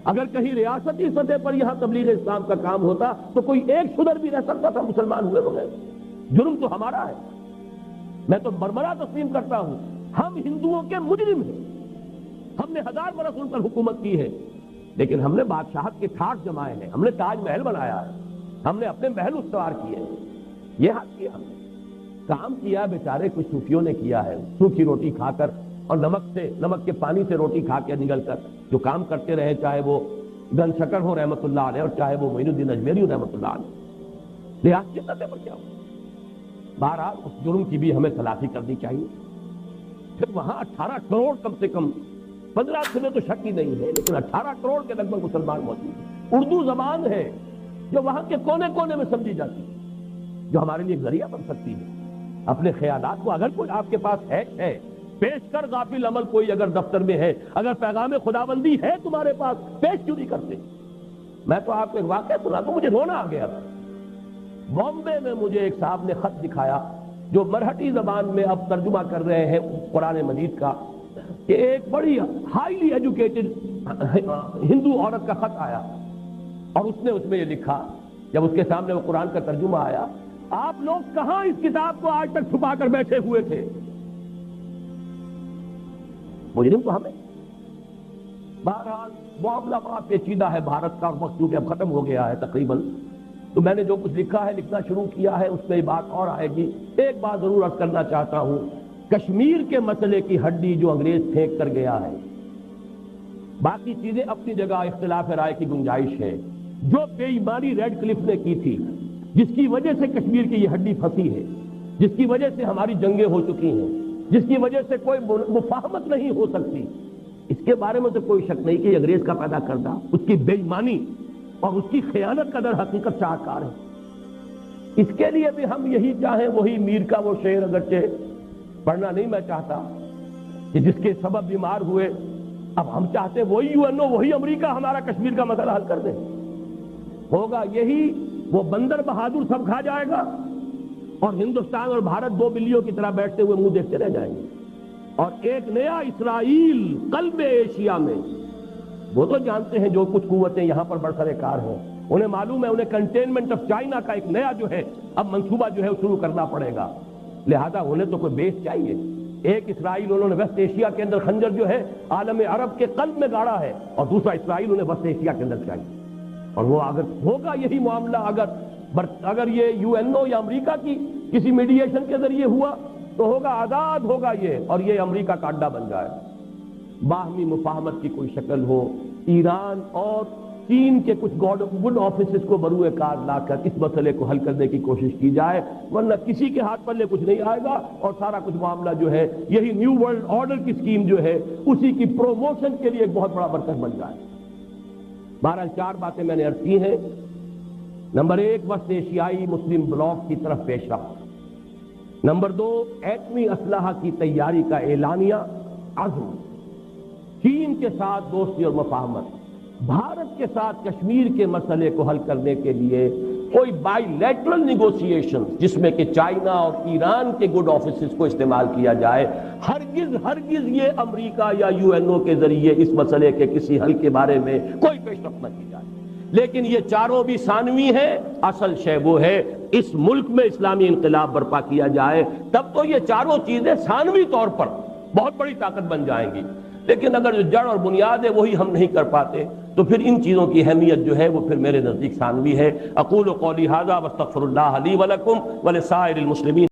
اگر کہیں ریاستی سطح پر یہاں تبلیغ اسلام کا کام ہوتا تو کوئی ایک شدر بھی رہ سکتا تھا مسلمان ہوئے بغیر. جرم تو ہمارا ہے، میں تو مرمرہ تسلیم کرتا ہوں. ہم ہندوؤں کے مجرم ہیں، ہم نے 1000 برس ان پر حکومت کی ہے، لیکن ہم نے بادشاہت کے ٹھاٹ جمائے ہیں، ہم نے تاج محل بنایا ہے، ہم نے اپنے محل استوار کیے ہیں. یہ حق کیا ہم نے، کام کیا بیچارے کچھ صوفیوں نے کیا ہے، سوکھی روٹی کھا کر اور نمک کے پانی سے روٹی کھا کے نگل کر جو کام کرتے رہے، چاہے وہ گن شکر ہو رحمۃ اللہ علیہ اور چاہے وہ معین الدین اجمیری ہو رحمۃ اللہ علیہ. ریاستی سطح پر کیا ہو؟ بہرحال اس جرم کی بھی ہمیں تلافی کرنی چاہیے. پھر وہاں 18 کروڑ کم سے کم، 15 میں تو شک ہی نہیں ہے، لیکن 18 کروڑ کے لگ بھگ مسلمان موجود ہیں. اردو زبان ہے جو وہاں کے کونے کونے میں سمجھی جاتی ہے، جو ہمارے لیے ایک ذریعہ بن سکتی ہے اپنے خیالات کو. اگر کوئی آپ کے پاس ہے پیش کر غافل عمل، کوئی اگر دفتر میں ہے، اگر پیغام خداوندی ہے تمہارے پاس، پیش کیوں نہیں کرتے؟ میں تو آپ کو ایک واقعہ سنا تو مجھے رونا آ گیا تھا. بامبے میں مجھے ایک صاحب نے خط دکھایا جو مرہٹی زبان میں اب ترجمہ کر رہے ہیں قرآن مجید کا، کہ ایک بڑی ہائیلی ایجوکیٹڈ ہندو عورت کا خط آیا اور اس نے اس میں یہ لکھا، جب اس کے سامنے وہ قرآن کا ترجمہ آیا، آپ لوگ کہاں اس کتاب کو آج تک چھپا کر بیٹھے ہوئے تھے؟ مجرم تو ہمیں. بہرحال معاملہ بڑا پیچیدہ ہے بھارت کا، اور وقت کیونکہ اب ختم ہو گیا ہے تقریباً، تو میں نے جو کچھ لکھا ہے لکھنا شروع کیا ہے، اس میں بات اور آئے گی. ایک بات ضرور عرض کرنا چاہتا ہوں، کشمیر کے مسئلے کی ہڈی جو انگریز پھینک کر گیا ہے، باقی چیزیں اپنی جگہ اختلاف رائے کی گنجائش ہے. جو بے ایمانی ریڈ کلف نے کی تھی، جس کی وجہ سے کشمیر کی یہ ہڈی پھنسی ہے، جس کی وجہ سے ہماری جنگیں ہو چکی ہیں، جس کی وجہ سے کوئی مفاہمت نہیں ہو سکتی، اس کے بارے میں تو کوئی شک نہیں کہ انگریز کا پیدا کردہ اس کی بے ایمانی اور اس کی خیانت کا در حقیقت شاہکار ہے. اس کے لیے بھی ہم یہی چاہیں، وہی میر کا وہ شعر اگرچہ پڑھنا نہیں میں چاہتا کہ جس کے سبب بیمار ہوئے، اب ہم چاہتے وہی UN وہی امریکہ ہمارا کشمیر کا مسئلہ حل کر دے. ہوگا یہی، وہ بندر بہادر سب کھا جائے گا، اور ہندوستان اور بھارت دو بلیوں کی طرح بیٹھتے ہوئے منہ دیکھتے رہ جائیں گے. اور ایک نیا اسرائیل قلب ایشیا میں، وہ تو جانتے ہیں جو کچھ قوتیں یہاں پر برسر کار ہیں، انہیں معلوم ہے انہیں کنٹینمنٹ آف چائنا کا ایک نیا جو ہے اب منصوبہ جو ہے شروع کرنا پڑے گا. لہذا انہیں تو کوئی بیس چاہیے. ایک اسرائیل انہوں نے ویسٹ ایشیا کے اندر خنجر جو ہے عالم عرب کے قلب میں گاڑا ہے، اور دوسرا اسرائیل انہیں ویسٹ ایشیا کے اندر چاہیے. اور وہ اگر ہوگا یہی معاملہ، اگر یہ UNO یا امریکہ کی کسی میڈییشن کے ذریعے ہوا تو ہوگا آزاد ہوگا یہ، اور یہ امریکہ کا اڈا بن جائے. باہمی مفاہمت کی کوئی شکل ہو، ایران اور چین کے کچھ گڈ آفیسز کو بروئے کار لا کر اس مسئلے کو حل کرنے کی کوشش کی جائے، ورنہ کسی کے ہاتھ پلے کچھ نہیں آئے گا، اور سارا کچھ معاملہ جو ہے یہی نیو ورلڈ آرڈر کی اسکیم جو ہے اسی کی پروموشن کے لیے ایک بہت بڑا مرکز بن جائے. 4 باتیں میں نے عرض کی ہیں. نمبر 1، وسط ایشیائی مسلم بلاک کی طرف پیش رفت. نمبر 2، ایٹمی اسلحہ کی تیاری کا اعلانیہ عزم. چین کے ساتھ دوستی اور مفاہمت. بھارت کے ساتھ کشمیر کے مسئلے کو حل کرنے کے لیے کوئی بائی لیٹرل نیگوسیشن جس میں کہ چائنا اور ایران کے گڈ آفیسز کو استعمال کیا جائے. ہرگز یہ امریکہ یا UNO کے ذریعے اس مسئلے کے کسی حل کے بارے میں کوئی پیش رفت نہ کی جائے. لیکن یہ چاروں بھی ثانوی ہے. اصل شے وہ ہے اس ملک میں اسلامی انقلاب برپا کیا جائے، تب تو یہ چاروں چیزیں ثانوی طور پر بہت بڑی طاقت بن جائیں گی. لیکن اگر جو جڑ اور بنیاد ہے وہی ہم نہیں کر پاتے تو پھر ان چیزوں کی اہمیت جو ہے وہ پھر میرے نزدیک ثانوی ہے. اقول قولی ھذا واستغفر اللہ لی ولکم ولسائر المسلمین.